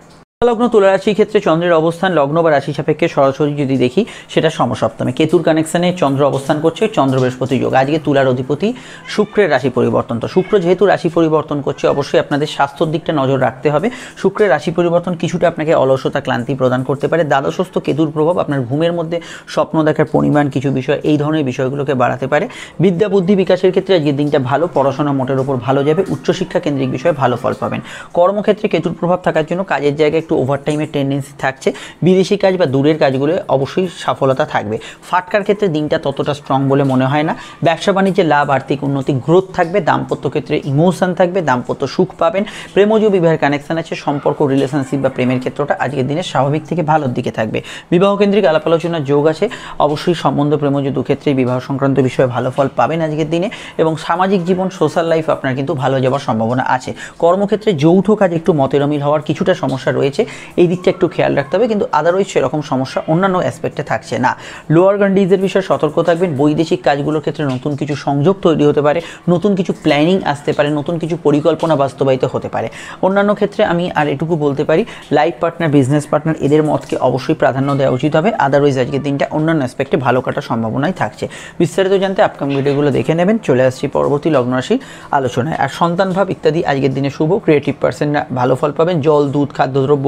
লগ্ন তুলা রাশির ক্ষেত্রে চন্দ্রের অবস্থান লগ্ন বা রাশি সাপেক্ষে সরাসরি যদি দেখি, সেটা সমসপ্তমে কেতুর কানেকশনে চন্দ্র অবস্থান করছে, চন্দ্র বৃহস্পতি যোগ। আজকে তুলার অধিপতি শুক্রের রাশি পরিবর্তন, তো শুক্র যেহেতু রাশি পরিবর্তন করছে, অবশ্যই আপনাদের স্বাস্থ্যের দিকটা নজর রাখতে হবে। শুক্রের রাশি পরিবর্তন কিছুটা আপনাকে অলসতা, ক্লান্তি প্রদান করতে পারে। দ্বাদশস্থ কেতুর প্রভাব আপনার ঘুমের মধ্যে স্বপ্ন দেখার পরিমাণ, কিছু বিষয়, এই ধরনের বিষয়গুলোকে বাড়াতে পারে। বিদ্যা বুদ্ধি বিকাশের ক্ষেত্রে আজকের দিনটা ভালো, পড়াশোনা মোটের ওপর ভালো যাবে, উচ্চশিক্ষা কেন্দ্রিক বিষয়ে ভালো ফল পাবেন। কর্মক্ষেত্রে কেতুর প্রভাব থাকার জন্য কাজের জায়গায় একটু ওভারটাইমের টেন্ডেন্সি থাকছে। বিদেশি কাজ বা দূরের কাজগুলো অবশ্যই সফলতা থাকবে। ফাটকার ক্ষেত্রে দিনটা ততটা স্ট্রং বলে মনে হয় না। ব্যবসা বাণিজ্যে লাভ, আর্থিক উন্নতি, গ্রোথ থাকবে। দাম্পত্য ক্ষেত্রে ইমোশন থাকবে, দাম্পত্য সুখ পাবেন। প্রেমজ বিবাহের কানেকশন আছে, সম্পর্ক, রিলেশনশিপ বা প্রেমের ক্ষেত্রটা আজকের দিনে স্বাভাবিক থেকে ভালোর দিকে থাকবে। বিবাহ কেন্দ্রিক আলাপ আলোচনার যোগ আছে, অবশ্যই সম্বন্ধ, প্রেমজ দুক্ষেত্রেই বিবাহ সংক্রান্ত বিষয়ে ভালো ফল পাবেন আজকের দিনে। এবং সামাজিক জীবন, সোশ্যাল লাইফ আপনার কিন্তু ভালো যাওয়ার সম্ভাবনা আছে। কর্মক্ষেত্রে যৌথ কাজ একটু মতের অমিল হওয়ার কিছুটা সমস্যা রয়েছে, এই দিকটা একটু খেয়াল রাখতে হবে, কিন্তু আদারওয়াইজ সেরকম সমস্যা অন্যান্য অ্যাসপেক্টে থাকছে না। লোয়ার কন্ডিজের বিষয়ে সতর্ক থাকবেন। বৈদেশিক কাজগুলোর ক্ষেত্রে নতুন কিছু সংযোগ তৈরি হতে পারে, নতুন কিছু প্ল্যানিং আসতে পারে, নতুন কিছু পরিকল্পনা বাস্তবায়িত হতে পারে। অন্যান্য ক্ষেত্রে আমি আর এটুকু বলতে পারি, লাইফ পার্টনার, বিজনেস পার্টনার এদের মতকে অবশ্যই প্রাধান্য দেওয়া উচিত হবে। আদারওয়াইজ আজকের দিনটা অন্যান্য অ্যাসপেক্টে ভালো কাটার সম্ভাবনাই থাকছে। বিস্তারিত জানতে আপকামিং ভিডিওগুলো দেখে নেবেন। চলে আসছি পরবর্তী লগ্ন রাশির আলোচনায়। আর সন্তান ভাব ইত্যাদি আজকের দিনে শুভ, ক্রিয়েটিভ পার্সনরা ভালো ফল পাবেন। জল, দুধ, খাদ্যদ্রব্য,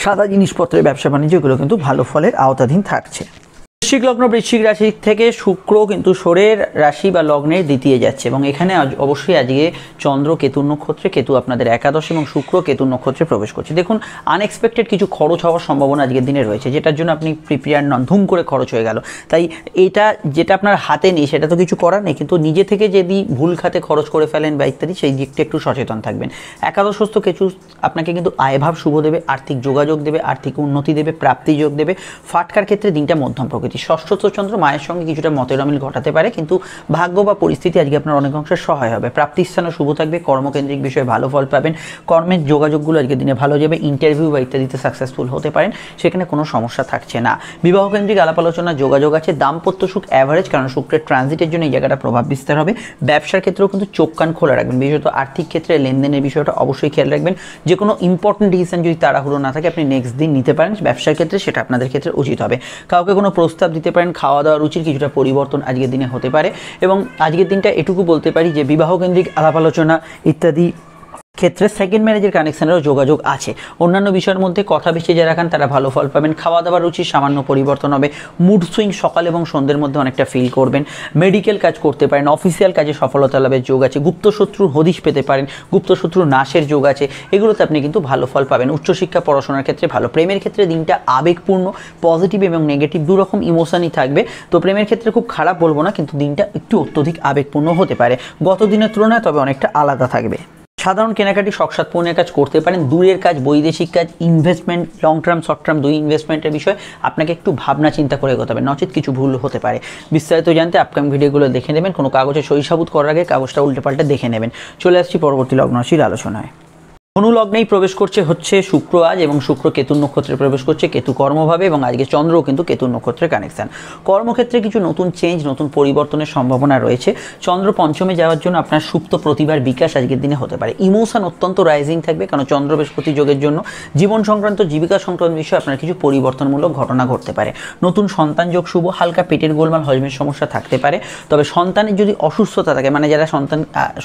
সাদা জিনিসপত্রের ব্যবসা বাণিজ্য এগুলো কিন্তু ভালো ফলের আওতাধীন থাকছে। বৃশ্চিক লগ্ন বৃশ্চিক রাশি থেকে শুক্র কিন্তু সরের রাশি বা লগ্নের দ্বিতীয় যাচ্ছে এবং এখানে অবশ্যই আজকে চন্দ্র কেতুর নক্ষত্রে, কেতু আপনাদের একাদশ এবং শুক্র কেতুর নক্ষত্রে প্রবেশ করছে। দেখুন আনএক্সপেক্টেড কিছু খরচ হওয়ার সম্ভাবনা আজকের দিনে রয়েছে, যেটার জন্য আপনি প্রিপেয়ার নন, ধুম করে খরচ হয়ে গেল। তাই এটা যেটা আপনার হাতে নেই সেটা তো কিছু করার নেই, কিন্তু নিজে থেকে যদি ভুল খাতে খরচ করে ফেলেন বা ইত্যাদি, সেই দিকটা একটু সচেতন থাকবেন। একাদশস্থ কেতু আপনাকে কিন্তু আয়ভাব শুভ দেবে, আর্থিক যোগাযোগ দেবে, আর্থিক উন্নতি দেবে, প্রাপ্তি যোগ দেবে। ফাটকার ক্ষেত্রে দিনটা মধ্যম প্রকৃতি। ষষ্ঠস্থ চন্দ্র মায়ের সঙ্গে কিছুটা মতের অমিল ঘটাতে পারে, কিন্তু ভাগ্য বা পরিস্থিতি আজকে আপনার অনেক অংশে সহায় হবে। প্রাপ্তির স্থানও শুভ থাকবে, কর্মকেন্দ্রিক বিষয়ে ভালো ফল পাবেন, কর্মের যোগাযোগগুলো আজকের দিনে ভালো যাবে, ইন্টারভিউ বা ইত্যাদিতে সাকসেসফুল হতে পারেন, সেখানে কোনো সমস্যা থাকছে না। বিবাহকেন্দ্রিক আলাপ আলোচনা যোগাযোগ আছে, দাম্পত্য সুখ অ্যাভারেজ, কারণ শুক্রের ট্রানজিটের জন্য এই জায়গাটা প্রভাব বিস্তার হবে। ব্যবসার ক্ষেত্রেও কিন্তু চোখ কান খোলা রাখবেন, বিশেষত আর্থিক ক্ষেত্রে লেনদেনের বিষয়টা অবশ্যই খেয়াল রাখবেন। যে কোনো ইম্পর্টেন্ট ডিসিশন যদি তাড়াহুড়ো না থাকে আপনি নেক্সট দিন নিতে পারেন ব্যবসার ক্ষেত্রে, সেটা আপনাদের ক্ষেত্রে উচিত হবে। কাউকে কোনো প্রস্তাব দিতে পারেন, খাওয়া দাওয়া রুচির কিছুটা পরিবর্তন আজকের দিনে হতে পারে। এবং আজকের দিনটা এটুকু বলতে পারি যে বিবাহকেন্দ্রিক আলাপ আলোচনা ইত্যাদি ক্ষেত্রে সেকেন্ড ম্যারেজের কানেকশনেরও যোগাযোগ আছে। অন্যান্য বিষয়ের মধ্যে কথা বেশি যারা রাখেন তারা ভালো ফল পাবেন। খাওয়া দাওয়ার রুচি সামান্য পরিবর্তন হবে, মুড সুইং সকাল এবং সন্ধ্যের মধ্যে অনেকটা ফিল করবেন। মেডিকেল কাজ করতে পারেন, অফিসিয়াল কাজে সফলতা লাভের যোগ আছে, গুপ্তশত্রুর হদিশ পেতে পারেন, গুপ্তশত্রুর নাশের যোগ আছে, এগুলোতে আপনি কিন্তু ভালো ফল পাবেন। উচ্চশিক্ষা পড়াশোনার ক্ষেত্রে ভালো। প্রেমের ক্ষেত্রে দিনটা আবেগপূর্ণ, পজিটিভ এবং নেগেটিভ দুরকম ইমোশনই থাকবে। তো প্রেমের ক্ষেত্রে খুব খারাপ বলবো না, কিন্তু দিনটা একটু অত্যধিক আবেগপূর্ণ হতে পারে গত দিনের তুলনায়, তবে অনেকটা আলাদা থাকবে। সাধারণ কেনাকাটি শখসাদ পূর্ণের কাজ করতে পারেন। দূরের কাজ, বৈদেশিক কাজ, investment, long term short term দুই ইনভেস্টমেন্টের বিষয় আপনাকে একটু ভাবনা চিন্তা করে এগোতে হবে, নচেত কিছু ভুল হতে পারে। বিস্তারিত জানতে আপকামিং ভিডিওগুলো দেখে নেবেন। কোনো কাগজে সই সাবুত করার আগে কাগজটা উল্টে পাল্টে দেখে নেবেন। চলে আসছি পরবর্তী লগ্ন রাশির আলোচনায়। ধনু লগ্নেই প্রবেশ করছে হচ্ছে শুক্র আজ, এবং শুক্র কেতুর নক্ষত্রে প্রবেশ করছে, কেতু কর্মভাবে, এবং আজকে চন্দ্রও কিন্তু কেতুর নক্ষত্রে কানেকশন। কর্মক্ষেত্রে কিছু নতুন চেঞ্জ, নতুন পরিবর্তনের সম্ভাবনা রয়েছে। চন্দ্র পঞ্চমে যাওয়ার জন্য আপনার সুপ্ত প্রতিভার বিকাশ আজকের দিনে হতে পারে। ইমোশন অত্যন্ত রাইজিং থাকবে, কারণ চন্দ্র বৃহস্পতি যোগের জন্য জীবন সংক্রান্ত, জীবিকা সংক্রান্ত বিষয়ে আপনার কিছু পরিবর্তনমূলক ঘটনা ঘটতে পারে। নতুন সন্তান যোগ শুভ। হালকা পেটের গোলমাল, হজমের সমস্যা থাকতে পারে, তবে সন্তানের যদি অসুস্থতা থাকে, মানে যারা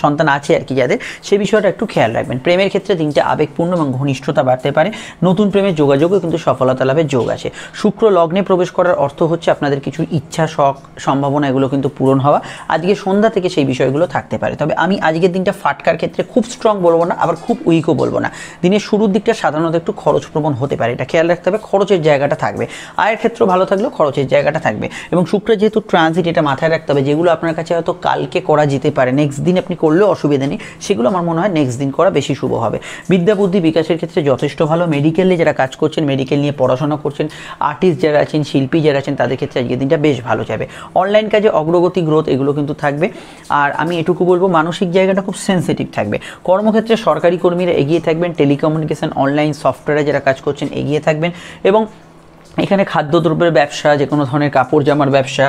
সন্তান আছে আর কি যাদের, সে বিষয়টা একটু খেয়াল রাখবেন। প্রেমের ক্ষেত্রে দিনটা আবেগপূর্ণ এবং ঘনিষ্ঠতা বাড়তে পারে। নতুন প্রেমের যোগাযোগও কিন্তু সফলতা লাভের যোগ আছে। শুক্র লগ্নে প্রবেশ করার অর্থ হচ্ছে আপনাদের কিছু ইচ্ছা, শখ, সম্ভাবনা এগুলো কিন্তু পূরণ হওয়া। আজকে সন্ধ্যা থেকে সেই বিষয়গুলো থাকতে পারে, তবে আমি আজকের দিনটা ফাটকার ক্ষেত্রে খুব স্ট্রং বলবো না, আবার খুব উইকও বলবো না। দিনের শুরুর দিকটা সাধারণত একটু খরচ প্রবণ হতে পারে, এটা খেয়াল রাখতে হবে। খরচের জায়গাটা থাকবে, আয়ের ক্ষেত্রে ভালো থাকলেও খরচের জায়গাটা থাকবে। এবং শুক্র যেহেতু ট্রানজিট, এটা মাথায় রাখতে হবে। যেগুলো আপনার কাছে হয়তো কালকে করা যেতে পারে, নেক্সট দিন আপনি করলেও অসুবিধা নেই, সেগুলো আমার মনে হয় নেক্সট দিন করা বেশি শুভ হবে। বিদ্যা বুদ্ধি বিকাশের ক্ষেত্রে যথেষ্ট ভালো। মেডিকেলে যারা কাজ করছেন, মেডিকেল নিয়ে পড়াশোনা করছেন, আর্টিস্ট যারা আছেন, শিল্পী যারা আছেন, তাদের ক্ষেত্রে আজকের দিনটা বেশ ভালো যাবে। অনলাইন কাজে অগ্রগতি, গ্রোথ এগুলো কিন্তু থাকবে। আর আমি এটুকু বলবো, মানসিক জায়গাটা খুব সেন্সিটিভ থাকবে। কর্মক্ষেত্রে সরকারি কর্মীরা এগিয়ে থাকবেন, টেলিকমিউনিকেশন, অনলাইন সফটওয়্যারে যারা কাজ করছেন এগিয়ে থাকবেন। এবং এখানে খাদ্যদ্রব্যের ব্যবসা, যে কোনো ধরনের কাপড় জামার ব্যবসা,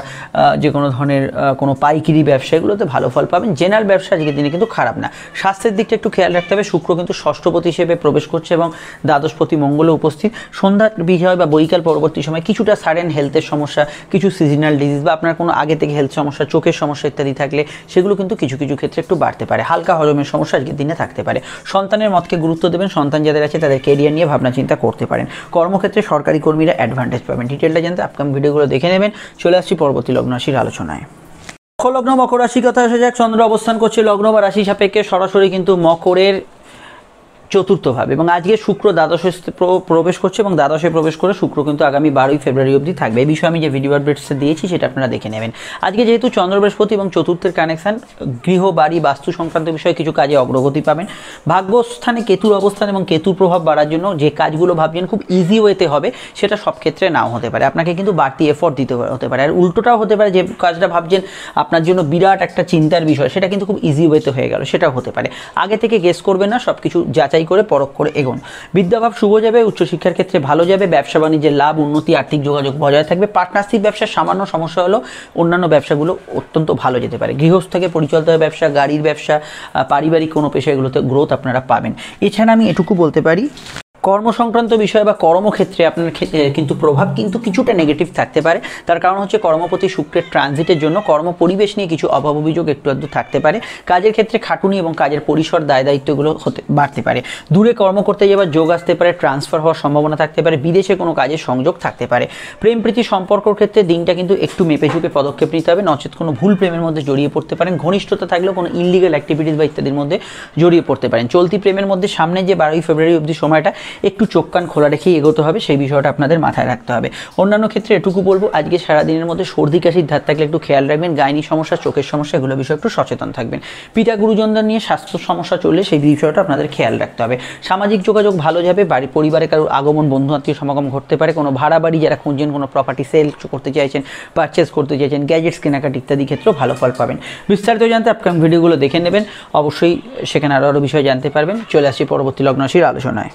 যে কোনো ধরনের কোনো পাইকারি ব্যবসা, এগুলোতে ভালো ফল পাবেন। জেনারেল ব্যবসা আজকের দিনে কিন্তু খারাপ না। স্বাস্থ্যের দিকটা একটু খেয়াল রাখতে হবে। শুক্র কিন্তু ষষ্ঠপতি হিসেবে প্রবেশ করছে এবং দ্বাদশপতি মঙ্গলে উপস্থিত। সন্ধ্যার বিষয় বা বৈকাল পরবর্তী সময় কিছুটা সাডেন হেলথের সমস্যা, কিছু সিজনাল ডিজিজ বা আপনার কোনো আগে থেকে হেলথ সমস্যা, চোখের সমস্যা ইত্যাদি থাকলে সেগুলো কিন্তু কিছু কিছু ক্ষেত্রে একটু বাড়তে পারে। হালকা হজমের সমস্যা আজকের দিনে থাকতে পারে। সন্তানের মতকে গুরুত্ব দেবেন। সন্তান যাদের আছে তাদের কেরিয়ার নিয়ে ভাবনা চিন্তা করতে পারেন। কর্মক্ষেত্রে সরকারি কর্মীরা অ্যাডভান্টেজ পাবেন। ডিটেলটা জানতে আপকামিং ভিডিওগুলো দেখে নেবেন। চলে আসছি পরবর্তী লগ্ন রাশির আলোচনায়। লগ্ন মকর রাশি কথা আসা যাক। চন্দ্র অবস্থান করছে লগ্ন বা রাশি সাপেক্ষে সরাসরি কিন্তু মকরের চতুর্থ ভাব, এবং আজকে শুক্র দ্বাদশে প্রবেশ করছে, এবং দ্বাদশে প্রবেশ করে শুক্র কিন্তু আগামী 12ই ফেব্রুয়ারি অবধি থাকবে। এই বিষয়ে আমি যে ভিডিও আপডেটসে দিয়েছি সেটা আপনারা দেখে নেবেন। আজকে যেহেতু চন্দ্র বৃহস্পতি এবং চতুর্থের কানেকশন, গৃহ বাড়ি বাস্তু সংক্রান্ত বিষয়ে কিছু কাজে অগ্রগতি পাবেন। ভাগ্যস্থানে কেতুর অবস্থান এবং কেতুর প্রভাব বাড়ার জন্য যে কাজগুলো ভাবছেন খুব ইজি ওয়েতে হবে, সেটা সব ক্ষেত্রে নাও হতে পারে। আপনাকে কিন্তু বাড়তি এফোর্ট দিতে হতে পারে। আর উল্টোটাও হতে পারে, যে কাজটা ভাবছেন আপনার জন্য বিরাট একটা চিন্তার বিষয়, সেটা কিন্তু খুব ইজি ওয়েতে হয়ে গেল, সেটাও হতে পারে। আগে থেকে গেস করবেন না, সব কিছু যাচাই করে পরখ করে এগোন। বিদ্যাভাব শুভ যাবে। উচ্চশিক্ষার ক্ষেত্রে ভালো যাবে। ব্যবসা বাণিজ্যের লাভ, উন্নতি, আর্থিক যোগাযোগ বজায় থাকবে। পার্টনারশিপ ব্যবসার সামান্য সমস্যা হলো, অন্যান্য ব্যবসাগুলো অত্যন্ত ভালো যেতে পারে। গৃহস্থ থেকে পরিচালিত ব্যবসা, গাড়ির ব্যবসা, পারিবারিক কোনো পেশা, এগুলোতে গ্রোথ আপনারা পাবেন। এছাড়া আমি এটুকু বলতে পারি, কর্ম সংক্রান্ত বিষয় বা কর্মক্ষেত্রে আপনার কিন্তু প্রভাব কিন্তু কিছুটা নেগেটিভ থাকতে পারে। তার কারণ হচ্ছে কর্মপতি শুক্রের ট্রানজিটের জন্য কর্ম পরিবেশ নিয়ে কিছু অভাব অভিযোগ একটু আধটু থাকতে পারে। কাজের ক্ষেত্রে খাটুনি এবং কাজের পরিসর দায় দায়িত্বগুলো বাড়তে পারে। দূরে কর্ম করতে যাওয়ার যোগ আসতে পারে, ট্রান্সফার হওয়ার সম্ভাবনা থাকতে পারে, বিদেশে কোনো কাজের সংযোগ থাকতে পারে। প্রেম প্রীতি সম্পর্কের ক্ষেত্রে দিনটা কিন্তু একটু মেপে ঝুঁকে পদক্ষেপ নিতে হবে, নচেত কোনো ভুল প্রেমের মধ্যে জড়িয়ে পড়তে পারেন। ঘনিষ্ঠতা থাকলেও কোনো ইললিগাল অ্যাক্টিভিটিস বা ইত্যাদির মধ্যে জড়িয়ে পড়তে পারেন। চলতি প্রেমের মধ্যে সামনে যে 12ই ফেব্রুয়ারি অবধি সময়টা একটু চোখ কান খোলা রেখেই এগোতে হবে, সেই বিষয়টা আপনাদের মাথায় রাখতে হবে। অন্যান্য ক্ষেত্রে এটুকু বলবো, আজকে সারাদিনের মধ্যে সর্দি কাশির ধার থাকলে একটু খেয়াল রাখবেন। গাইনি সমস্যা, চোখের সমস্যা, এগুলো বিষয়ে একটু সচেতন থাকবেন। পিতা গুরুজনদের নিয়ে স্বাস্থ্য সমস্যা চললে সেই বিষয়টা আপনাদের খেয়াল রাখতে হবে। সামাজিক যোগাযোগ ভালো যাবে, পরিবারে কারোর আগমন, বন্ধু আত্মীয় সমাগম ঘটতে পারে। কোনো ভাড়া বাড়ি যারা খুঁজছেন, কোনো প্রপার্টি সেল করতে চাইছেন, পারচেস করতে চাইছেন, গ্যাজেটস কেনাকাটা ইত্যাদি ক্ষেত্রেও ভালো ফল পাবেন। বিস্তারিত জানতে আপকামিং ভিডিওগুলো দেখে নেবেন, অবশ্যই সেখানে আরও বিষয় জানতে পারবেন। চলে আসছি পরবর্তী লগ্ন রাশির আলোচনায়।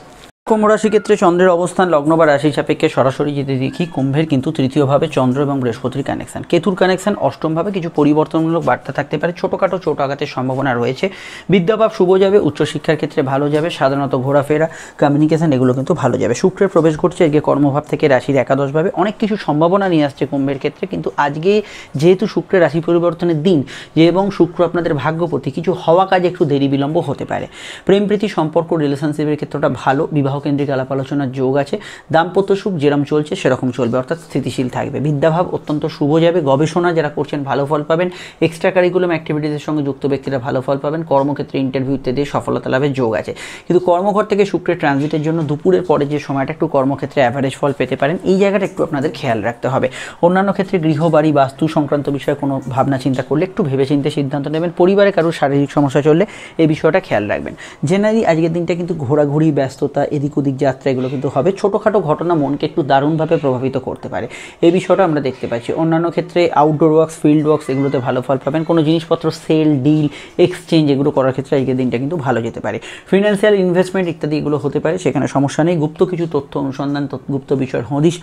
কুম্ভ রাশি ক্ষেত্রে চন্দ্রের অবস্থান লগ্ন বা রাশি সাপেক্ষে সরাসরি যদি দেখি, কুম্ভের কিন্তু তৃতীয়ভাবে চন্দ্র এবং বৃহস্পতির কানেকশন, কেতুর কানেকশন অষ্টমভাবে কিছু পরিবর্তনমূলক বার্তা থাকতে পারে। ছোটোখাটো চোট আঘাতের সম্ভাবনা রয়েছে। বিদ্যাভাব শুভ যাবে, উচ্চশিক্ষার ক্ষেত্রে ভালো যাবে, সাধারণত ঘোরাফেরা, কমিউনিকেশন এগুলো কিন্তু ভালো যাবে। শুক্রের প্রবেশ ঘটছে আজকে কর্মভাব থেকে রাশির একাদশভাবে, অনেক কিছু সম্ভাবনা নিয়ে আসছে কুম্ভের ক্ষেত্রে। কিন্তু আজকে যেহেতু শুক্রের রাশি পরিবর্তনের দিন এবং শুক্র আপনাদের ভাগ্যপতি, কিছু হওয়া কাজ একটু দেরি বিলম্ব হতে পারে। প্রেম প্রীতি সম্পর্ক রিলেশনশিপের ক্ষেত্রটা ভালো, বিবাহ কেন্দ্রিক আলাপ আলোচনার যোগ আছে। দাম্পত্য সুখ যেরকম চলছে সেরকম চলবে, অর্থাৎ স্থিতিশীল থাকবে। বিদ্যাভাব অত্যন্ত শুভ যাবে, গবেষণা যারা করছেন ভালো ফল পাবেন। এক্সট্রা কারিকুলাম অ্যাক্টিভিটিসের সঙ্গে যুক্ত ব্যক্তিরা ভালো ফল পাবেন। কর্মক্ষেত্রে ইন্টারভিউ ইত্যাদি সফলতা লাভের যোগ আছে। কিন্তু কর্মঘর থেকে শুক্রের ট্রানজিটের জন্য দুপুরের পরে যে সময়টা একটু কর্মক্ষেত্রে অ্যাভারেজ ফল পেতে পারেন, এই জায়গাটা একটু আপনাদের খেয়াল রাখতে হবে। অন্যান্য ক্ষেত্রে গৃহ বাড়ি বাস্তু সংক্রান্ত বিষয়ে কোনো ভাবনা চিন্তা করলে একটু ভেবেচিন্তে সিদ্ধান্ত নেবেন। পরিবারে কারোর শারীরিক সমস্যা চললে এই বিষয়টা খেয়াল রাখবেন। জেনারেলি আজকের দিনটা কিন্তু ঘোরাঘুরি, ব্যস্ততা, এদিক ওদিক যাত্রা এগুলো কিন্তু হবে। ছোটোখাটো ঘটনা মনকে একটু দারুণভাবে প্রভাবিত করতে পারে, এই বিষয়টা আমরা দেখতে পাচ্ছি। অন্যান্য ক্ষেত্রে আউটডোর ওয়ার্কস, ফিল্ড ওয়ার্কস এগুলোতে ভালো ফল পাবেন। কোনো জিনিসপত্র সেল, ডিল, এক্সচেঞ্জ এগুলো করার ক্ষেত্রে আজকের দিনটা কিন্তু ভালো যেতে পারে। ফিনান্সিয়াল ইনভেস্টমেন্ট ইত্যাদি এগুলো হতে পারে, সেখানে সমস্যা নেই। গুপ্ত কিছু তথ্য অনুসন্ধান, গুপ্ত বিষয়ের হদিশ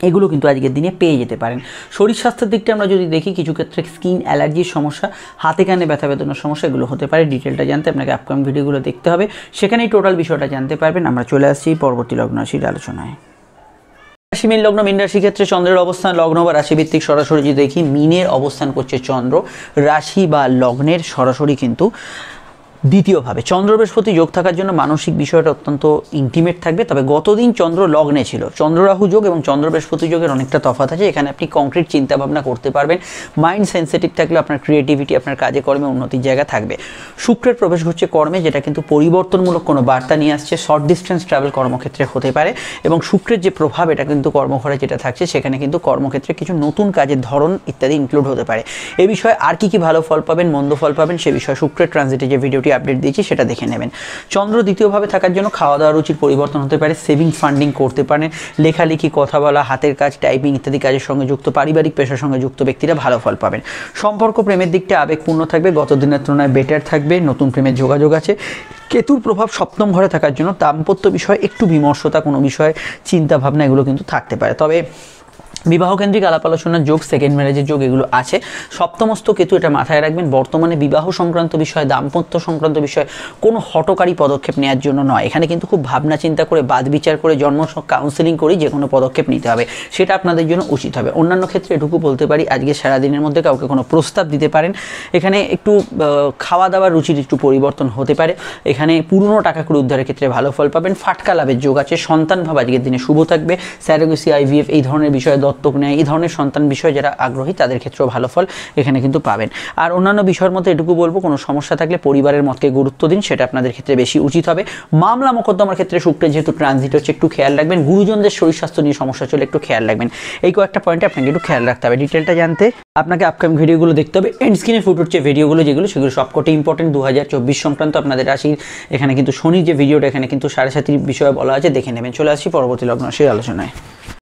এগুলো কিন্তু আজকের দিনে পেয়ে যেতে পারেন। শরীর স্বাস্থ্যের দিকটা আমরা যদি দেখি, কিছু ক্ষেত্রে স্কিন অ্যালার্জির সমস্যা, হাতে কানে ব্যথা বেদনার সমস্যা এগুলো হতে পারে। ডিটেলটা জানতে আপনাকে আপকামিং ভিডিওগুলো দেখতে হবে, সেখানেই টোটাল বিষয়টা জানতে পারবেন। আমরা চলে আসছি পরবর্তী লগ্ন রাশির আলোচনায়। রাশি মীন লগ্ন, মীন রাশি ক্ষেত্রে চন্দ্রের অবস্থান লগ্ন বা রাশিভিত্তিক সরাসরি যদি দেখি, মীনের অবস্থান করছে চন্দ্র রাশি বা লগ্নের সরাসরি কিন্তু দ্বিতীয়ভাবে। চন্দ্র বৃহস্পতি যোগ থাকার জন্য মানসিক বিষয়টা অত্যন্ত ইন্টিমেট থাকবে। তবে গতদিন চন্দ্র লগ্নে ছিল, চন্দ্র রাহু যোগ এবং চন্দ্র বৃহস্পতি যোগের অনেকটা তফাৎ আছে। এখানে আপনি কংক্রিট চিন্তাভাবনা করতে পারবেন। মাইন্ড সেন্সিটিভ থাকলে আপনার ক্রিয়েটিভিটি, আপনার কাজে কর্মে উন্নতির জায়গা থাকবে। শুক্রের প্রবেশ ঘটছে কর্মে, যেটা কিন্তু পরিবর্তনমূলক কোনো বার্তা নিয়ে আসছে। শর্ট ডিস্টেন্স ট্রাভেল কর্মক্ষেত্রে হতে পারে এবং শুক্রের যে প্রভাব এটা কিন্তু কর্মঘরে যেটা থাকছে, সেখানে কিন্তু কর্মক্ষেত্রে কিছু নতুন কাজের ধরন ইত্যাদি ইনক্লুড হতে পারে। এই বিষয়ে আর কি ভালো ফল পাবেন, মন্দ ফল পাবেন, সে বিষয়ে শুক্রের ট্রানজিটে যে ভিডিওটি আপডেট দিয়েছি সেটা দেখে নেবেন। চন্দ্র দ্বিতীয়ভাবে থাকার জন্য খাওয়া দাওয়া রুচির পরিবর্তন হতে পারে। সেভিং ফান্ডিং করতে পারেন। লেখালেখি, কথা বলা, হাতের কাজ, টাইপিং ইত্যাদি কাজের সঙ্গে যুক্ত, পারিবারিক পেশার সঙ্গে যুক্ত ব্যক্তিরা ভালো ফল পাবেন। সম্পর্ক প্রেমের দিকটা আবেগপূর্ণ থাকবে, গত দিনের তুলনায় বেটার থাকবে, নতুন প্রেমের যোগাযোগ আছে। কেতুর প্রভাব সপ্তম ঘরে থাকার জন্য দাম্পত্য বিষয়ে একটু বিমর্ষতা, কোনো বিষয়ে চিন্তা ভাবনা এগুলো কিন্তু থাকতে পারে। তবে বিবাহকেন্দ্রিক আলাপ আলোচনার যোগ, সেকেন্ড ম্যারেজের যোগ এগুলো আছে। সপ্তমস্থ কেতু, এটা মাথায় রাখবেন। বর্তমানে বিবাহ সংক্রান্ত বিষয়, দাম্পত্য সংক্রান্ত বিষয় কোনো হঠকারী পদক্ষেপ নেওয়ার জন্য নয়। এখানে কিন্তু খুব ভাবনা চিন্তা করে, বাদ বিচার করে, জন্ম কাউন্সেলিং করে যে কোনো পদক্ষেপ নিতে হবে, সেটা আপনাদের জন্য উচিত হবে। অন্যান্য ক্ষেত্রে এটুকু বলতে পারি, আজকে সারাদিনের মধ্যে কাউকে কোনো প্রস্তাব দিতে পারেন। এখানে একটু খাওয়া দাওয়ার রুচির একটু পরিবর্তন হতে পারে। এখানে পুরনো টাকা করে উদ্ধারের ক্ষেত্রে ভালো ফল পাবেন। ফাটকা লাভের যোগ আছে। সন্তান ভাব আজকের দিনে শুভ থাকবে। স্যারোগেসি, আইভিএফ এই ধরনের বিষয়ে, দত্তক নেয় এই ধরনের সন্তান বিষয়ে যারা আগ্রহী তাদের ক্ষেত্রেও ভালো ফল এখানে কিন্তু পাবেন। আর অন্যান্য বিষয়ের মধ্যে এটুকু বলবো, কোনো সমস্যা থাকলে পরিবারের মতকে গুরুত্ব দিন, সেটা আপনাদের ক্ষেত্রে বেশি উচিত হবে। মামলা মোকদ্দমার ক্ষেত্রে শুক্রের যেহেতু ট্রানজিট হচ্ছে, একটু খেয়াল রাখবেন। গুরুজনদের শরীর স্বাস্থ্য নিয়ে সমস্যা চলে একটু খেয়াল রাখবেন। এই কয়েকটা পয়েন্টে আপনাকে একটু খেয়াল রাখতে হবে। ডিটেলটা জানতে আপনাকে আপকামিং ভিডিওগুলো দেখতে হবে। এন্ড স্ক্রিনে ফুটে উঠছে ভিডিওগুলো যেগুলো, সেগুলো সবকটি ইম্পর্টেন্ট 2024 সংক্রান্ত আপনাদের রাশির। এখানে কিন্তু শনির যে ভিডিওটা, এখানে কিন্তু 7.5 বিষয়ে বলা আছে, দেখে নেবেন। চলে আসছি পরবর্তী লগ্ন রাশির আলোচনায়।